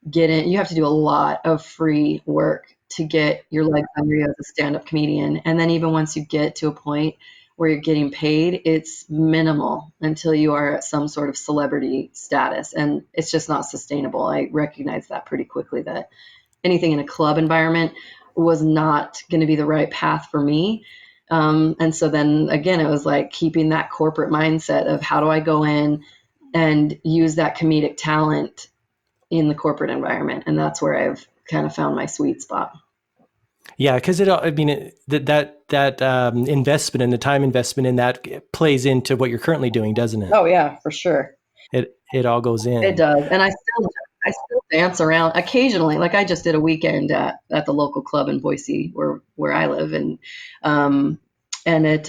Speaker 2: get in. You have to do a lot of free work to get your legs under you as a stand-up comedian. And then even once you get to a point where you're getting paid, it's minimal until you are at some sort of celebrity status. And it's just not sustainable. I recognized that pretty quickly, that anything in a club environment was not going to be the right path for me. And so then again, it was like keeping that corporate mindset of how do I go in and use that comedic talent in the corporate environment. And that's where I've kind of found my sweet spot.
Speaker 1: Yeah, because I mean, that investment and the time investment in that plays into what you're currently doing, doesn't it?
Speaker 2: Oh yeah, for sure.
Speaker 1: It all goes
Speaker 2: It
Speaker 1: in.
Speaker 2: does. And I still dance around occasionally. Like I just did a weekend at the local club in Boise where I live. Um, and it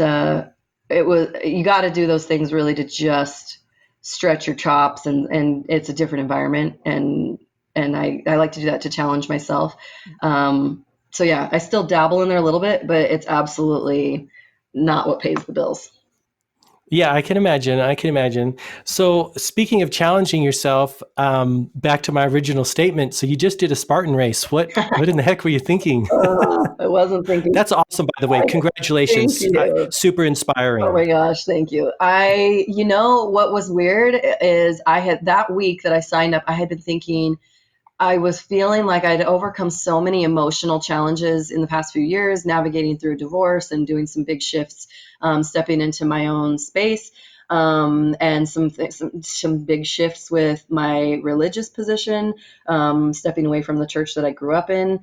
Speaker 2: was, you got to do those things really to just stretch your chops, and it's a different environment. And I like to do that to challenge myself. So yeah, I still dabble in there a little bit, but it's absolutely not what pays the bills.
Speaker 1: Yeah, I can imagine. I can imagine. So, speaking of challenging yourself, back to my original statement. So, you just did a Spartan race. What in the heck were you thinking?
Speaker 2: I wasn't thinking.
Speaker 1: That's awesome, by the way.
Speaker 2: Thank
Speaker 1: Congratulations.
Speaker 2: you.
Speaker 1: Super
Speaker 2: Oh
Speaker 1: inspiring.
Speaker 2: my gosh, thank you. You know, what was weird is I had that week that I signed up, I had been thinking, I was feeling like I'd overcome so many emotional challenges in the past few years, navigating through divorce and doing some big shifts, stepping into my own space, and some big shifts with my religious position, stepping away from the church that I grew up in,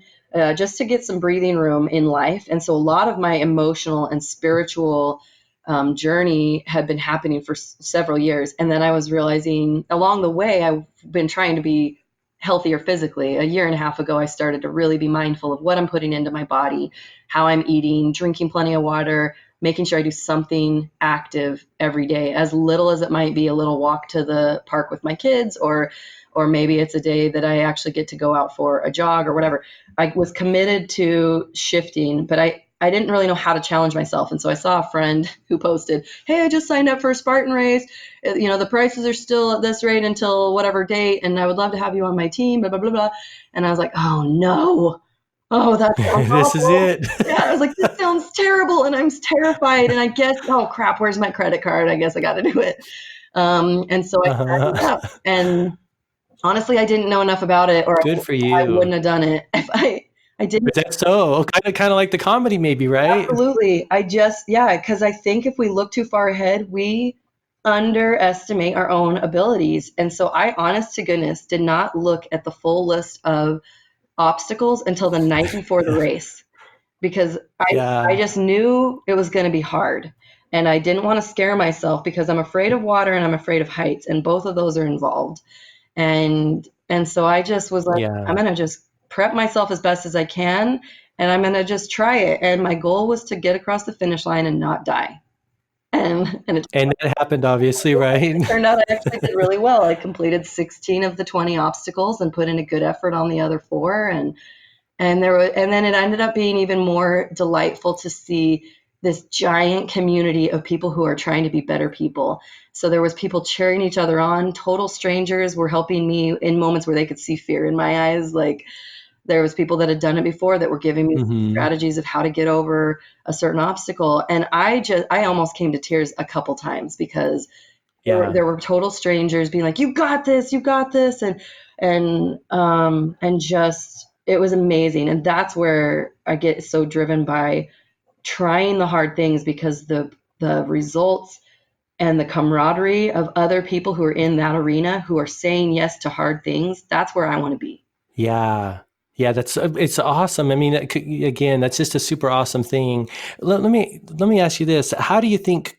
Speaker 2: just to get some breathing room in life. And so a lot of my emotional and spiritual journey had been happening for several years. And then I was realizing along the way, I've been trying to be healthier physically. A year and a half ago, I started to really be mindful of what I'm putting into my body, how I'm eating, drinking plenty of water, making sure I do something active every day, as little as it might be, a little walk to the park with my kids, or maybe it's a day that I actually get to go out for a jog or whatever. I was committed to shifting, but I didn't really know how to challenge myself. And so I saw a friend who posted, "Hey, I just signed up for a Spartan race. You know, the prices are still at this rate until whatever date, and I would love to have you on my team, blah, blah, blah, blah." And I was like, oh no. Oh, that sounds
Speaker 1: This is
Speaker 2: awful.
Speaker 1: it.
Speaker 2: Yeah, I was like, this sounds terrible, and I'm terrified. And I guess, oh crap, where's my credit card? I guess I got to do it. And so I
Speaker 1: Uh-huh.
Speaker 2: signed up, and honestly, I didn't know enough about it, or
Speaker 1: Good for
Speaker 2: I
Speaker 1: you.
Speaker 2: wouldn't have done it if I didn't.
Speaker 1: Is that so? Kind of like the comedy, maybe, right?
Speaker 2: Absolutely. Yeah, because I think if we look too far ahead, we underestimate our own abilities. And so I, honest to goodness, did not look at the full list of obstacles until the night before the race, because I
Speaker 1: Yeah.
Speaker 2: just knew it was going to be hard. And I didn't want to scare myself because I'm afraid of water and I'm afraid of heights, and both of those are involved. And so I just was like, I'm
Speaker 1: Yeah.
Speaker 2: going to just prep myself as best as I can, and I'm going to just try it. And my goal was to get across the finish line and not die. And it
Speaker 1: And that happened, obviously, right?
Speaker 2: turned out I actually did really well. I completed 16 of the 20 obstacles and put in a good effort on the other four. And then it ended up being even more delightful to see this giant community of people who are trying to be better people. So there was people cheering each other on. Total strangers were helping me in moments where they could see fear in my eyes. Like, there was people that had done it before that were giving me
Speaker 1: Hmm.
Speaker 2: strategies of how to get over a certain obstacle. And I almost came to tears a couple times, because
Speaker 1: Yeah.
Speaker 2: there were total strangers being like, you got this," and just, it was amazing. And that's where I get so driven by trying the hard things, because the results and the camaraderie of other people who are in that arena who are saying yes to hard things, that's where I want to be.
Speaker 1: Yeah. Yeah, it's awesome. I mean, again, that's just a super awesome thing. Let me ask you this. How do you think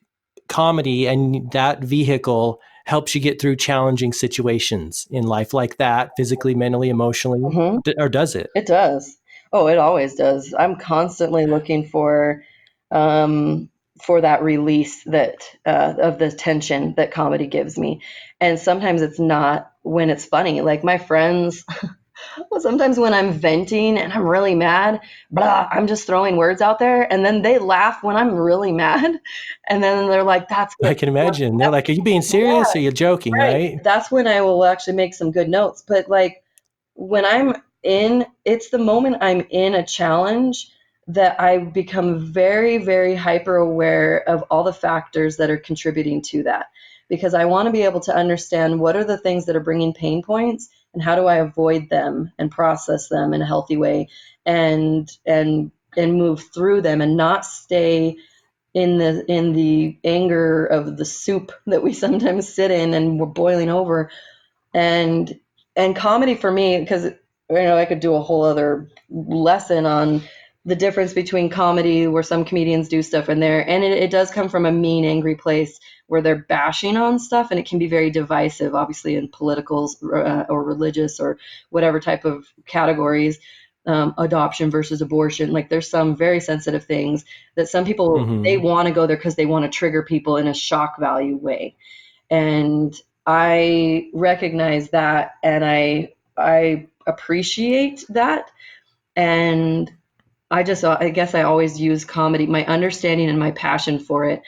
Speaker 1: comedy and that vehicle helps you get through challenging situations in life like that, physically, mentally, emotionally,
Speaker 2: Hmm.
Speaker 1: or does it?
Speaker 2: It does. Oh, it always does. I'm constantly looking um, for that release, that of the tension that comedy gives me. And sometimes it's not when it's funny. Like my friends, well, sometimes when I'm venting and I'm really mad, blah, I'm just throwing words out there, and then they laugh when I'm really mad, and then they're like, "That's
Speaker 1: I
Speaker 2: good."
Speaker 1: can imagine. They're like, "Are you being serious or are you joking?"
Speaker 2: Right.
Speaker 1: Right?
Speaker 2: That's when I will actually make some good notes. But like, when it's the moment I'm in a challenge that I become very, very hyper aware of all the factors that are contributing to that. Because I want to be able to understand what are the things that are bringing pain points, and how do I avoid them and process them in a healthy way, and move through them, and not stay in the anger of the soup that we sometimes sit in and we're boiling over. And and comedy for me, because I could do a whole other lesson on the difference between comedy, where some comedians do stuff in there, and it does come from a mean, angry place where they're bashing on stuff, and it can be very divisive, obviously, in politicals, or religious, or whatever type of categories. Adoption versus abortion, like there's some very sensitive things that some people, they
Speaker 1: Hmm.
Speaker 2: want to go there because they want to trigger people in a shock value way. And I recognize that, and I appreciate that. And I guess I always use comedy, my understanding and my passion for it,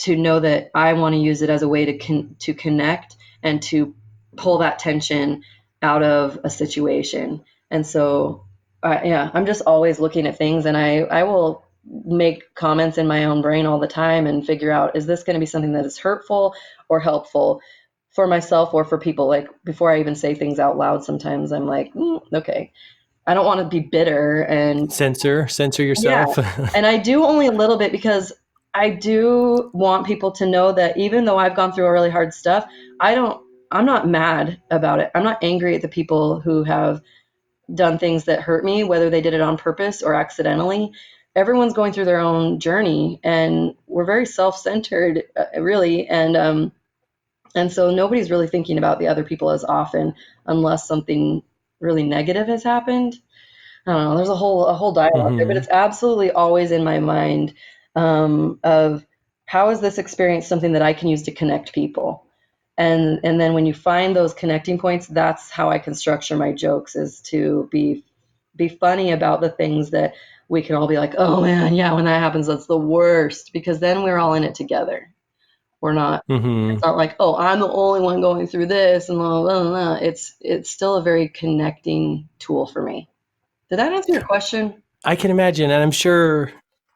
Speaker 2: to know that I want to use it as a way to connect and to pull that tension out of a situation. And so, yeah, I'm just always looking at things, and I will make comments in my own brain all the time and figure out, is this going to be something that is hurtful or helpful for myself or for people? Like, before I even say things out loud, sometimes I'm like, okay, I don't want to be bitter and
Speaker 1: Censor
Speaker 2: yeah.
Speaker 1: yourself.
Speaker 2: And I do only a little bit, because I do want people to know that even though I've gone through a really hard stuff, I'm not mad about it. I'm not angry at the people who have done things that hurt me, whether they did it on purpose or accidentally. Everyone's going through their own journey, and we're very self-centered, really. And so nobody's really thinking about the other people as often, unless something really negative has happened. I don't know. There's a whole dialogue there, but it's absolutely always in my mind, of how is this experience something that I can use to connect people, and then when you find those connecting points, that's how I can structure my jokes, is to be funny about the things that we can all be like, oh man, yeah, when that happens, that's the worst, because then we're all in it together. We're not. It's not like, oh, I'm the only one going through this, and blah, blah, blah. It's still a very connecting tool for me. Did that answer your question?
Speaker 1: I can imagine, and I'm sure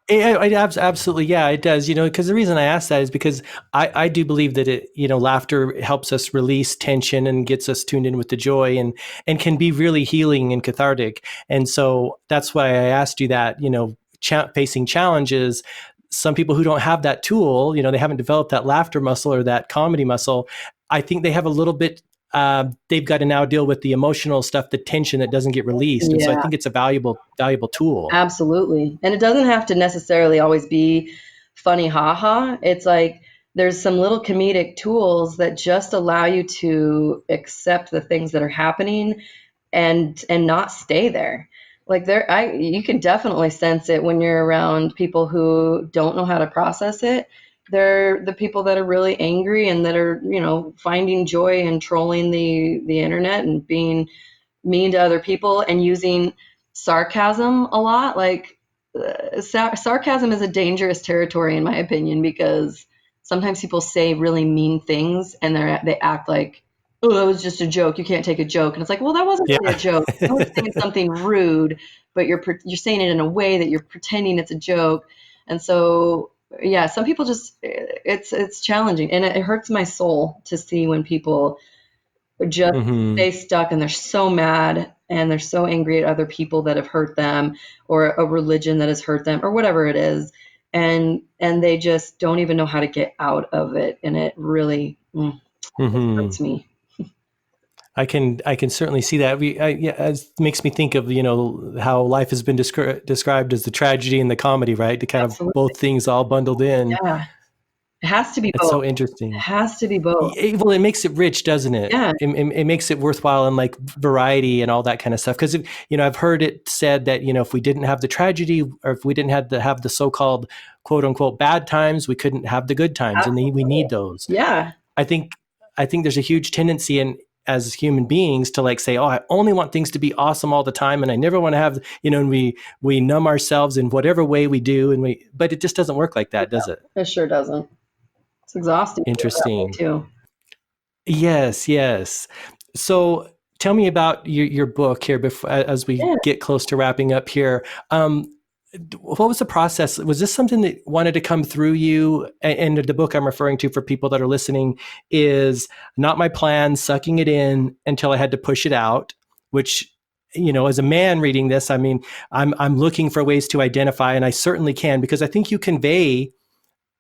Speaker 1: absolutely, yeah, it does. Because the reason I ask that is because I do believe that laughter helps us release tension and gets us tuned in with the joy, and can be really healing and cathartic. And so that's why I asked you that. Facing challenges, some people who don't have that tool, they haven't developed that laughter muscle or that comedy muscle. I think they have a little bit. They've got to now deal with the emotional stuff, the tension that doesn't get released. And so I
Speaker 2: Yeah,
Speaker 1: think it's a valuable tool.
Speaker 2: absolutely. And it doesn't have to necessarily always be funny, haha. It's like there's some little comedic tools that just allow you to accept the things that are happening, and not stay there. Like, you can definitely sense it when you're around people who don't know how to process it. They're the people that are really angry and that are, finding joy in trolling the internet and being mean to other people and using sarcasm a lot. Like, sarcasm is a dangerous territory, in my opinion, because sometimes people say really mean things, and they act like, oh, that was just a joke. You can't take a joke. And it's like, well, that wasn't really a
Speaker 1: Yeah.
Speaker 2: joke. I was saying something rude, but you're saying it in a way that you're pretending it's a joke. And so, yeah, some people just, it's challenging, and it hurts my soul to see when people just
Speaker 1: hmm
Speaker 2: stay stuck, and they're so mad and they're so angry at other people that have hurt them, or a religion that has hurt them, or whatever it is, and they just don't even know how to get out of it, and it really it
Speaker 1: hmm
Speaker 2: hurts me.
Speaker 1: I can certainly see that. Yeah, it makes me think of how life has been described as the tragedy and the comedy, right? The kind of
Speaker 2: Absolutely.
Speaker 1: both things all bundled in.
Speaker 2: Yeah, it has to be
Speaker 1: It's
Speaker 2: both.
Speaker 1: so
Speaker 2: It
Speaker 1: interesting.
Speaker 2: has to be both.
Speaker 1: Well, it makes it rich, doesn't it?
Speaker 2: Yeah,
Speaker 1: It makes it worthwhile, and like variety and all that kind of stuff. Because I've heard it said that if we didn't have the tragedy, or if we didn't have the so-called quote unquote bad times, we couldn't have the good times, and we
Speaker 2: absolutely.
Speaker 1: need those.
Speaker 2: Yeah,
Speaker 1: I think there's a huge tendency in as human beings to like say, oh, I only want things to be awesome all the time, and I never want to have and we numb ourselves in whatever way we do, but it just doesn't work like that, does it?
Speaker 2: it sure doesn't. It's exhausting to feel that way
Speaker 1: Interesting.
Speaker 2: too.
Speaker 1: Yes, yes. So tell me about your book here before, as we
Speaker 2: Yeah.
Speaker 1: get close to wrapping up here. What was the process? Was this something that wanted to come through you? And the book I'm referring to for people that are listening is Not My Plan, Sucking It In Until I Had to Push It Out, which, as a man reading this, I mean, I'm looking for ways to identify, and I certainly can, because I think you convey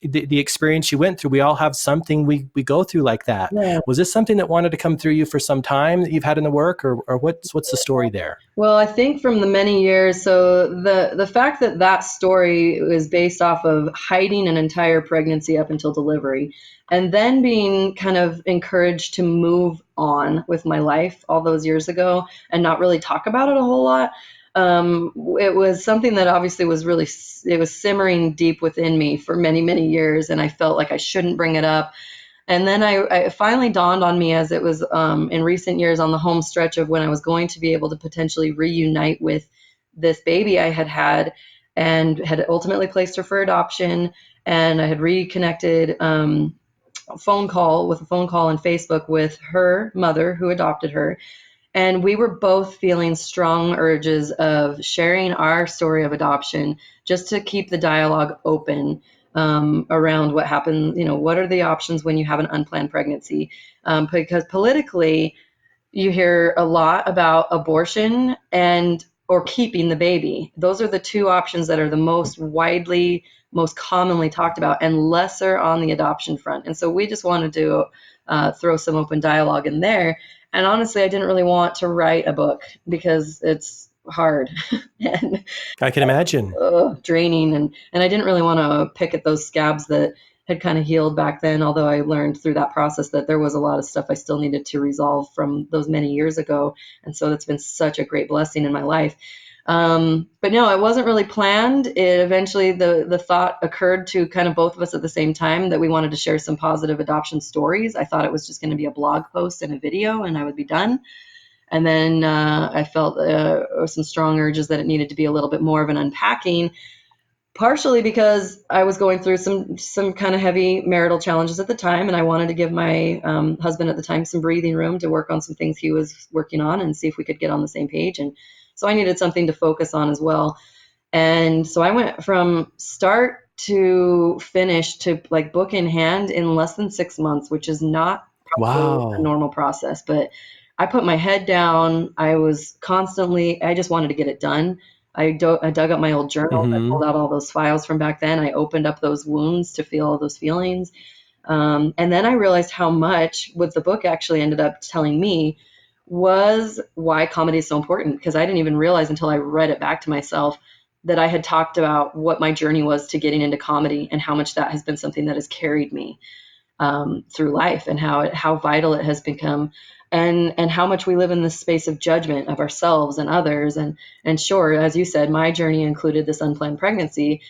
Speaker 1: the experience you went through. We all have something we go through like that.
Speaker 2: Yeah.
Speaker 1: Was this something that wanted to come through you for some time that you've had in the work, or what's the story there?
Speaker 2: Well, I think from the many years, so the fact that that story was based off of hiding an entire pregnancy up until delivery, and then being kind of encouraged to move on with my life all those years ago and not really talk about it a whole lot. It was something that obviously was really, it was simmering deep within me for many, many years, and I felt like I shouldn't bring it up. And then it finally dawned on me, as it was in recent years on the home stretch of when I was going to be able to potentially reunite with this baby I had and had ultimately placed her for adoption. and I had reconnected a phone call on Facebook with her mother who adopted her. And we were both feeling strong urges of sharing our story of adoption just to keep the dialogue open around what happened. What are the options when you have an unplanned pregnancy? Because politically, you hear a lot about abortion and or keeping the baby. Those are the two options that are the most commonly talked about, and lesser on the adoption front. And so we just wanted to throw some open dialogue in there. And honestly, I didn't really want to write a book because it's hard and
Speaker 1: I can imagine.
Speaker 2: draining, and I didn't really want to pick at those scabs that had kind of healed back then, although I learned through that process that there was a lot of stuff I still needed to resolve from those many years ago. And so that's been such a great blessing in my life. But no, it wasn't really planned. It eventually, the thought occurred to kind of both of us at the same time that we wanted to share some positive adoption stories. I thought it was just going to be a blog post and a video and I would be done. And then I felt some strong urges that it needed to be a little bit more of an unpacking, partially because I was going through some kind of heavy marital challenges at the time, and I wanted to give my husband at the time some breathing room to work on some things he was working on and see if we could get on the same page. And so I needed something to focus on as well. And so I went from start to finish to like book in hand in less than 6 months, which is not probably a
Speaker 1: Wow.
Speaker 2: normal process. But I put my head down. I just wanted to get it done. I dug up my old journals. I
Speaker 1: Mm-hmm.
Speaker 2: pulled out all those files from back then. I opened up those wounds to feel all those feelings. And then I realized how much what the book actually ended up telling me was why comedy is so important, because I didn't even realize until I read it back to myself that I had talked about what my journey was to getting into comedy and how much that has been something that has carried me through life, and how vital it has become, and how much we live in this space of judgment of ourselves and others. And sure, as you said, my journey included this unplanned pregnancy.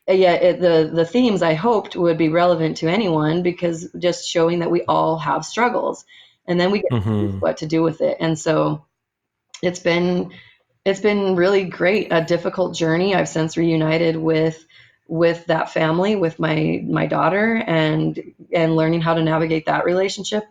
Speaker 2: Yet the themes I hoped would be relevant to anyone, because just showing that we all have struggles, and then we get to choose
Speaker 1: Mm-hmm.
Speaker 2: what to do with it. And so it's been really great, a difficult journey. I've since reunited with that family, with my daughter, and learning how to navigate that relationship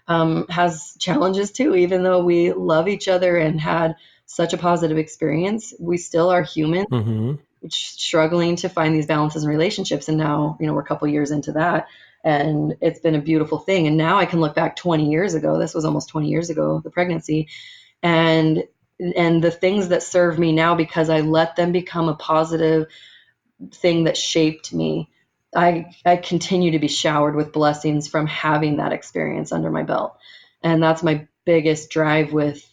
Speaker 2: has challenges too. Even though we love each other and had such a positive experience, we still are human,
Speaker 1: Mm-hmm.
Speaker 2: struggling to find these balances in relationships. And now, we're a couple years into that, and it's been a beautiful thing. And now I can look back 20 years ago. This was almost 20 years ago, the pregnancy, and the things that serve me now, because I let them become a positive thing that shaped me. I continue to be showered with blessings from having that experience under my belt. And that's my biggest drive with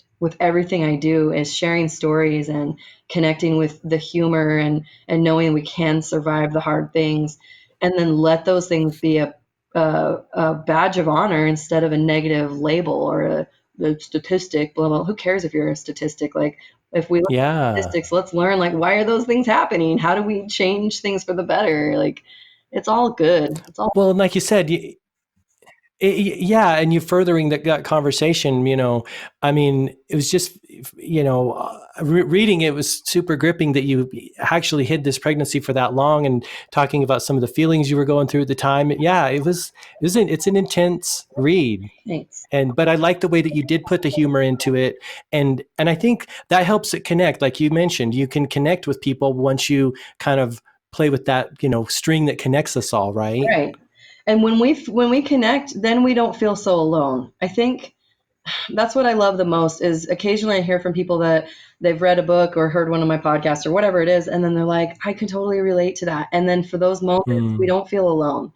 Speaker 2: everything I do, is sharing stories and connecting with the humor, and knowing we can survive the hard things, and then let those things be a badge of honor instead of a negative label or a statistic. Blah, blah. Who cares if you're a statistic? Like, if we look at
Speaker 1: Yeah.
Speaker 2: statistics, let's learn, like, why are those things happening? How do we change things for the better? Like, it's all good. It's all
Speaker 1: Well, and like you said, yeah, and you furthering that conversation, I mean, it was just, reading it was super gripping that you actually hid this pregnancy for that long, and talking about some of the feelings you were going through at the time. Yeah, it's an intense read.
Speaker 2: thanks.
Speaker 1: But I like the way that you did put the humor into it, and I think that helps it connect. Like you mentioned, you can connect with people once you kind of play with that, string that connects us all, right?
Speaker 2: Right. And when we connect, then we don't feel so alone. I think that's what I love the most. Is occasionally I hear from people that they've read a book or heard one of my podcasts or whatever it is, and then they're like, I can totally relate to that. And then for those moments, we
Speaker 1: Mm.
Speaker 2: don't feel alone.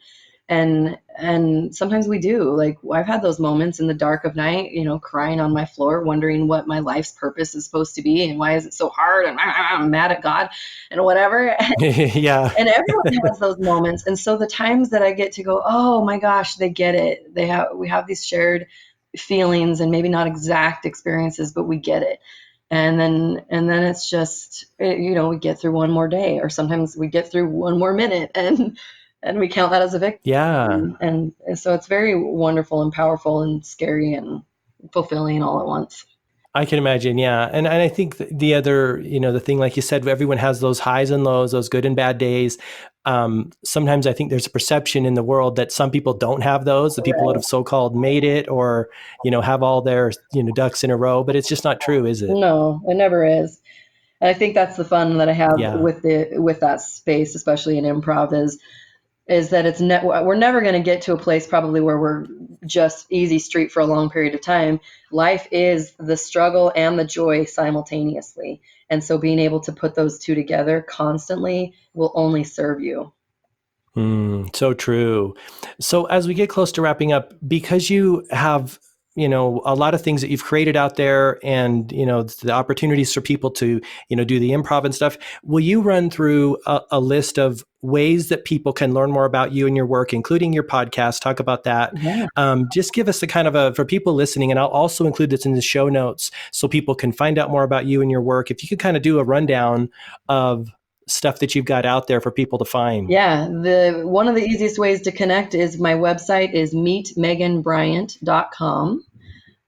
Speaker 2: And sometimes we do. Like, I've had those moments in the dark of night, crying on my floor, wondering what my life's purpose is supposed to be and why is it so hard, and I'm mad at God and whatever.
Speaker 1: Yeah.
Speaker 2: And everyone has those moments. And so the times that I get to go, oh my gosh, they get it. We have these shared feelings, and maybe not exact experiences, but we get it. And then it's just, we get through one more day, or sometimes we get through one more minute, and we count that as a victory.
Speaker 1: Yeah.
Speaker 2: And so it's very wonderful and powerful and scary and fulfilling all at once.
Speaker 1: I can imagine, yeah. And I think the other, the thing, like you said, everyone has those highs and lows, those good and bad days. sometimes I think there's a perception in the world that some people don't have those, the people that
Speaker 2: Right.
Speaker 1: have so-called made it, or, have all their, ducks in a row, but it's just not true, is it?
Speaker 2: No, it never is. And I think that's the fun that I have
Speaker 1: Yeah.
Speaker 2: with that space, especially in improv, is that we're never going to get to a place probably where we're just easy street for a long period of time. Life is the struggle and the joy simultaneously. And so being able to put those two together constantly will only serve you.
Speaker 1: So true. So as we get close to wrapping up, because you have, a lot of things that you've created out there, and, the opportunities for people to, do the improv and stuff, will you run through a list of ways that people can learn more about you and your work, including your podcast? Talk about that.
Speaker 2: Yeah.
Speaker 1: Just give us the kind of for people listening, and I'll also include this in the show notes so people can find out more about you and your work. If you could kind of do a rundown of stuff that you've got out there for people to find.
Speaker 2: Yeah, one of the easiest ways to connect is my website is meetmeganbryant.com,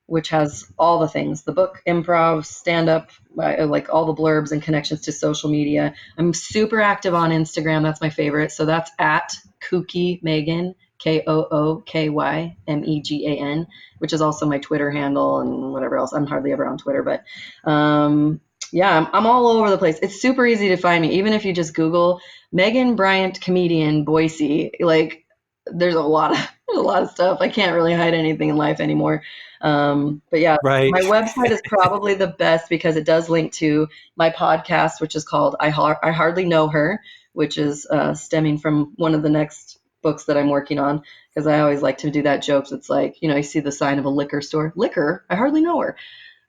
Speaker 2: which has all the things, the book, improv, stand-up, like all the blurbs and connections to social media. I'm super active on Instagram. That's my favorite. So that's at Kooky Megan, KOOKYMEGAN, which is also my Twitter handle and whatever else. I'm hardly ever on Twitter, but yeah, I'm all over the place. It's super easy to find me. Even if you just Google Megan Bryant comedian Boise, like there's a lot of stuff. I can't really hide anything in life anymore. But yeah,
Speaker 1: Right.
Speaker 2: my website is probably the best because it does link to my podcast, which is called I Hardly Know Her, which is stemming from one of the next books that I'm working on, because I always like to do that joke. It's like, you see the sign of a liquor store, liquor, I hardly know her.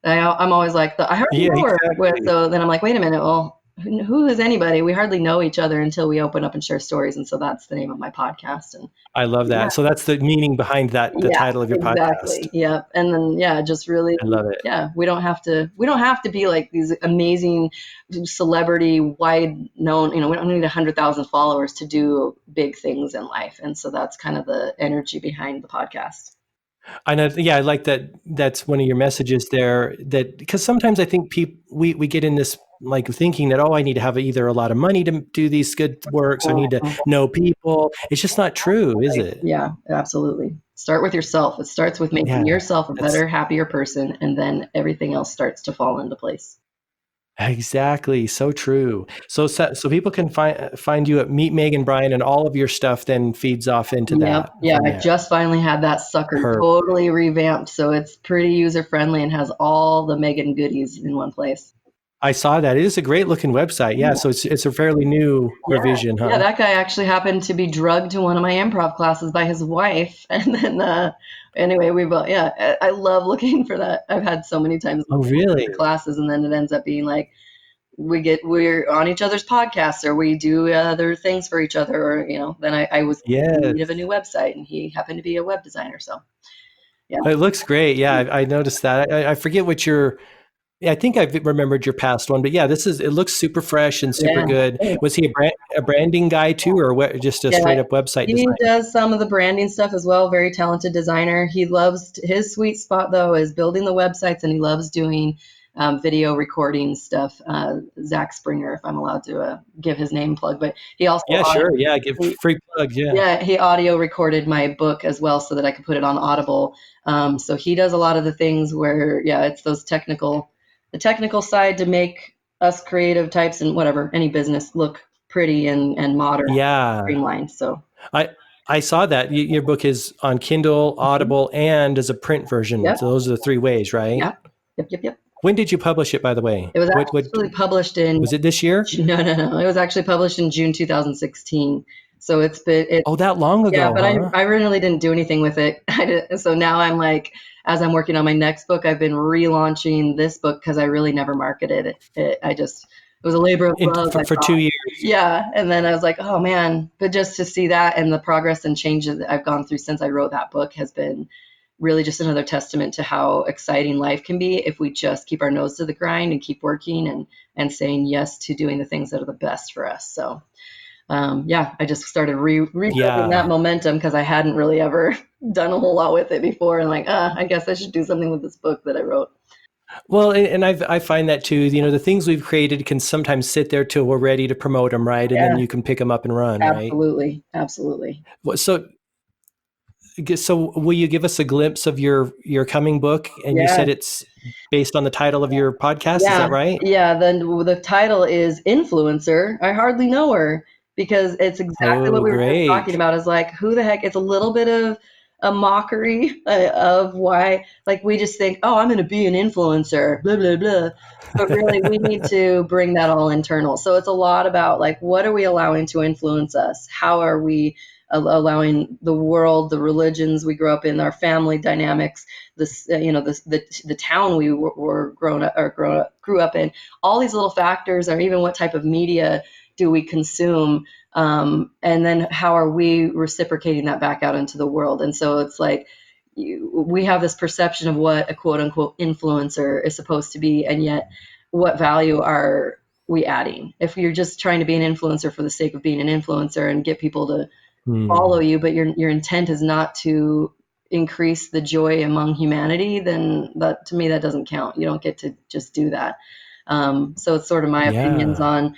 Speaker 2: I'm always like, I hardly
Speaker 1: Yeah,
Speaker 2: know her.
Speaker 1: exactly.
Speaker 2: So then I'm like, wait a minute, well, who is anybody? We hardly know each other until we open up and share stories. And so that's the name of my podcast. And
Speaker 1: I love
Speaker 2: yeah,
Speaker 1: that. So that's the meaning behind that, the
Speaker 2: yeah,
Speaker 1: title of your podcast.
Speaker 2: exactly. Yep. And then, yeah, just really,
Speaker 1: I love it.
Speaker 2: yeah, we don't have to be like these amazing celebrity, wide known, we don't need 100,000 followers to do big things in life. And so that's kind of the energy behind the podcast.
Speaker 1: I know. Yeah, I like that. That's one of your messages there. That because sometimes I think we get in this like thinking that, I need to have either a lot of money to do these good works. I need to know people. It's just not true, is
Speaker 2: Right.
Speaker 1: it?
Speaker 2: Yeah, absolutely. Start with yourself. It starts with
Speaker 1: Yeah,
Speaker 2: making yourself a
Speaker 1: that's
Speaker 2: better, happier person, and then everything else starts to fall into place.
Speaker 1: exactly so true. So people can find you at Meet Megan Bryan, and all of your stuff then feeds off into
Speaker 2: Yep.
Speaker 1: that
Speaker 2: Yeah,
Speaker 1: from
Speaker 2: I
Speaker 1: there.
Speaker 2: just finally had that sucker
Speaker 1: Her.
Speaker 2: totally revamped, so it's pretty user friendly and has all the Megan goodies in one place.
Speaker 1: I saw that. It is a great looking website. Yeah, so it's a fairly new
Speaker 2: Yeah,
Speaker 1: revision,
Speaker 2: yeah,
Speaker 1: huh?
Speaker 2: that guy actually happened to be drugged to one of my improv classes by his wife, and then anyway, we both, yeah, I love looking for that. I've had so many times
Speaker 1: Oh, really?
Speaker 2: for classes, and then it ends up being like we're on each other's podcasts, or we do other things for each other, or then I was in
Speaker 1: Yes.
Speaker 2: need of a new website, and he happened to be a web designer, so yeah.
Speaker 1: It looks great. Yeah, I noticed that. I forget what your. Yeah, I think I've remembered your past one, but yeah, it looks super fresh and super
Speaker 2: Yeah.
Speaker 1: good. Was he a branding guy too, or what, just a
Speaker 2: Yeah,
Speaker 1: straight up website
Speaker 2: he
Speaker 1: design?
Speaker 2: does some of the branding stuff as well. Very talented designer. He loves his sweet spot though is building the websites, and he loves doing video recording stuff. Zach Springer, if I'm allowed to give his name plug, but he also
Speaker 1: Yeah, sure. Yeah, give free plugs. Yeah.
Speaker 2: yeah, he audio recorded my book as well so that I could put it on Audible. So he does a lot of the things where, yeah, it's the technical side to make us creative types and whatever, any business look pretty and modern,
Speaker 1: Yeah.
Speaker 2: streamlined. So,
Speaker 1: I I saw that your book is on Kindle, Audible, and as a print version.
Speaker 2: yep,
Speaker 1: So those are the three ways, right?
Speaker 2: yep, yep.
Speaker 1: When did you publish it, by the way?
Speaker 2: It was
Speaker 1: What
Speaker 2: actually published in,
Speaker 1: was it this year?
Speaker 2: no. It was actually published in June 2016. So it's
Speaker 1: Oh, that long
Speaker 2: yeah,
Speaker 1: ago,
Speaker 2: but I
Speaker 1: huh?
Speaker 2: I really didn't do anything with it. So now I'm like, as I'm working on my next book, I've been relaunching this book because I really never marketed it. It was a labor of love, I
Speaker 1: For
Speaker 2: thought.
Speaker 1: 2 years.
Speaker 2: Yeah, and then I was like, oh man, but just to see that and the progress and changes that I've gone through since I wrote that book has been really just another testament to how exciting life can be if we just keep our nose to the grind and keep working and saying yes to doing the things that are the best for us. So yeah, I just started rebuilding that
Speaker 1: Yeah.
Speaker 2: momentum because I hadn't really ever done a whole lot with it before. And like, I guess I should do something with this book that I wrote.
Speaker 1: Well, and I find that too. The things we've created can sometimes sit there till we're ready to promote them, right? And then
Speaker 2: Yeah,
Speaker 1: you can pick them up and run, right?
Speaker 2: absolutely, absolutely.
Speaker 1: So, will you give us a glimpse of your coming book? And you
Speaker 2: Yeah.
Speaker 1: said it's based on the title of your podcast. Is
Speaker 2: Yeah,
Speaker 1: that right?
Speaker 2: yeah, then the title is Influencer. I hardly know her because it's exactly what
Speaker 1: Oh,
Speaker 2: we were just talking
Speaker 1: great.
Speaker 2: about is like, who the heck? It's a little bit of a mockery of why, like, we just think, oh, I'm going to be an influencer, blah, blah, blah. But really, we need to bring that all internal. So it's a lot about, like, what are we allowing to influence us? How are we allowing the world, the religions we grew up in, our family dynamics, this the town we were grew up in, all these little factors, or even what type of media do we consume, and then how are we reciprocating that back out into the world? And so it's like we have this perception of what a quote unquote influencer is supposed to be, and yet what value are we adding? If you're just trying to be an influencer for the sake of being an influencer and get people to follow
Speaker 1: Hmm.
Speaker 2: you, but your intent is not to increase the joy among humanity, then that, to me, that doesn't count. You don't get to just do that. So it's sort of my opinions
Speaker 1: Yeah.
Speaker 2: on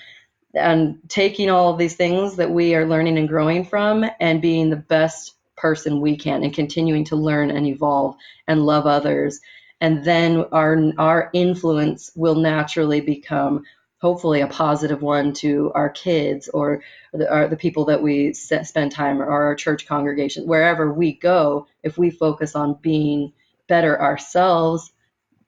Speaker 2: and taking all of these things that we are learning and growing from and being the best person we can and continuing to learn and evolve and love others. And then our influence will naturally become hopefully a positive one to our kids or the people that we spend time, or our church congregation, wherever we go. If we focus on being better ourselves,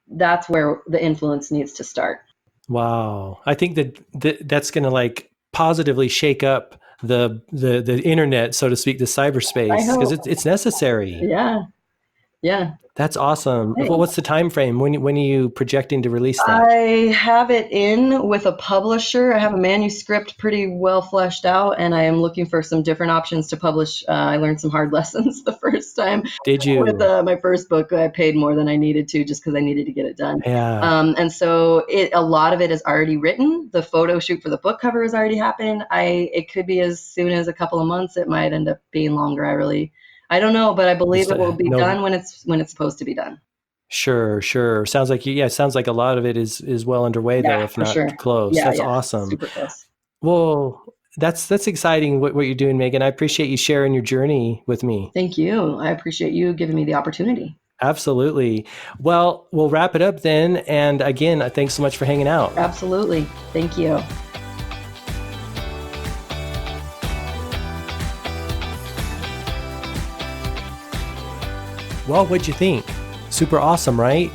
Speaker 2: that's where the influence needs to start.
Speaker 1: Wow. I think that's going to like positively shake up the internet, so to speak, the
Speaker 2: I
Speaker 1: cyberspace, because
Speaker 2: hope.
Speaker 1: it's necessary.
Speaker 2: Yeah. Yeah.
Speaker 1: That's awesome. Well,
Speaker 2: Thanks.
Speaker 1: what's the time frame? When are you projecting to release that?
Speaker 2: I have it in with a publisher. I have a manuscript pretty well fleshed out, and I am looking for some different options to publish. I learned some hard lessons the first time
Speaker 1: Did
Speaker 2: with
Speaker 1: you?
Speaker 2: my first book. I paid more than I needed to just because I needed to get it done.
Speaker 1: Yeah.
Speaker 2: And so a lot of it is already written. The photo shoot for the book cover has already happened. It could be as soon as a couple of months. It might end up being longer. I don't know, but I believe
Speaker 1: Just
Speaker 2: it will be
Speaker 1: no.
Speaker 2: done when it's supposed to be done.
Speaker 1: Sure, sure. Sounds like yeah, it sounds like a lot of it is well underway though,
Speaker 2: Yeah,
Speaker 1: if
Speaker 2: for
Speaker 1: not
Speaker 2: sure.
Speaker 1: close.
Speaker 2: Yeah,
Speaker 1: That's
Speaker 2: yeah,
Speaker 1: awesome.
Speaker 2: super close.
Speaker 1: Well, that's exciting what you're doing, Megan. I appreciate you sharing your journey with me.
Speaker 2: Thank you. I appreciate you giving me the opportunity.
Speaker 1: Absolutely. Well, we'll wrap it up then. And again, thanks so much for hanging out.
Speaker 2: Absolutely. Thank you.
Speaker 1: Well, what'd you think? Super awesome, right?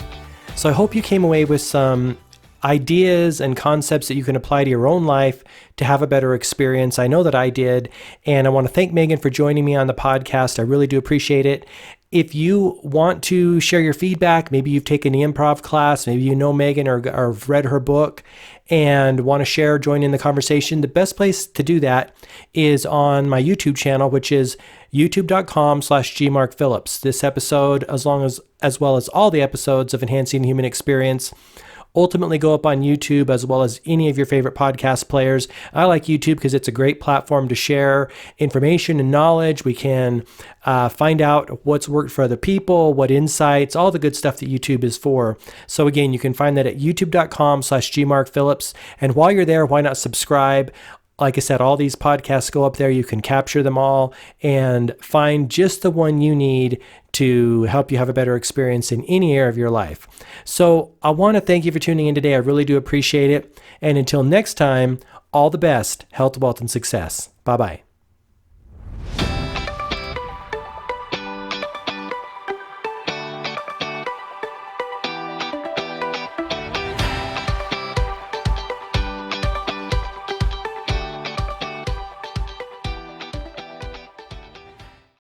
Speaker 1: So I hope you came away with some ideas and concepts that you can apply to your own life to have a better experience. I know that I did. And I want to thank Megan for joining me on the podcast. I really do appreciate it. If you want to share your feedback, maybe you've taken the improv class, maybe you know Megan or have read her book and want to share, join in the conversation, the best place to do that is on my YouTube channel, which is youtube.com/gmarkphillips. This episode, as well as all the episodes of Enhancing the Human Experience, ultimately go up on YouTube as well as any of your favorite podcast players. I like YouTube because it's a great platform to share information and knowledge. We can find out what's worked for other people, what insights, all the good stuff that YouTube is for. So again, you can find that at youtube.com/gmarkphillips. And while you're there, why not subscribe? Like I said, all these podcasts go up there. You can capture them all and find just the one you need to help you have a better experience in any area of your life. So I want to thank you for tuning in today. I really do appreciate it. And until next time, all the best, health, wealth, and success. Bye-bye.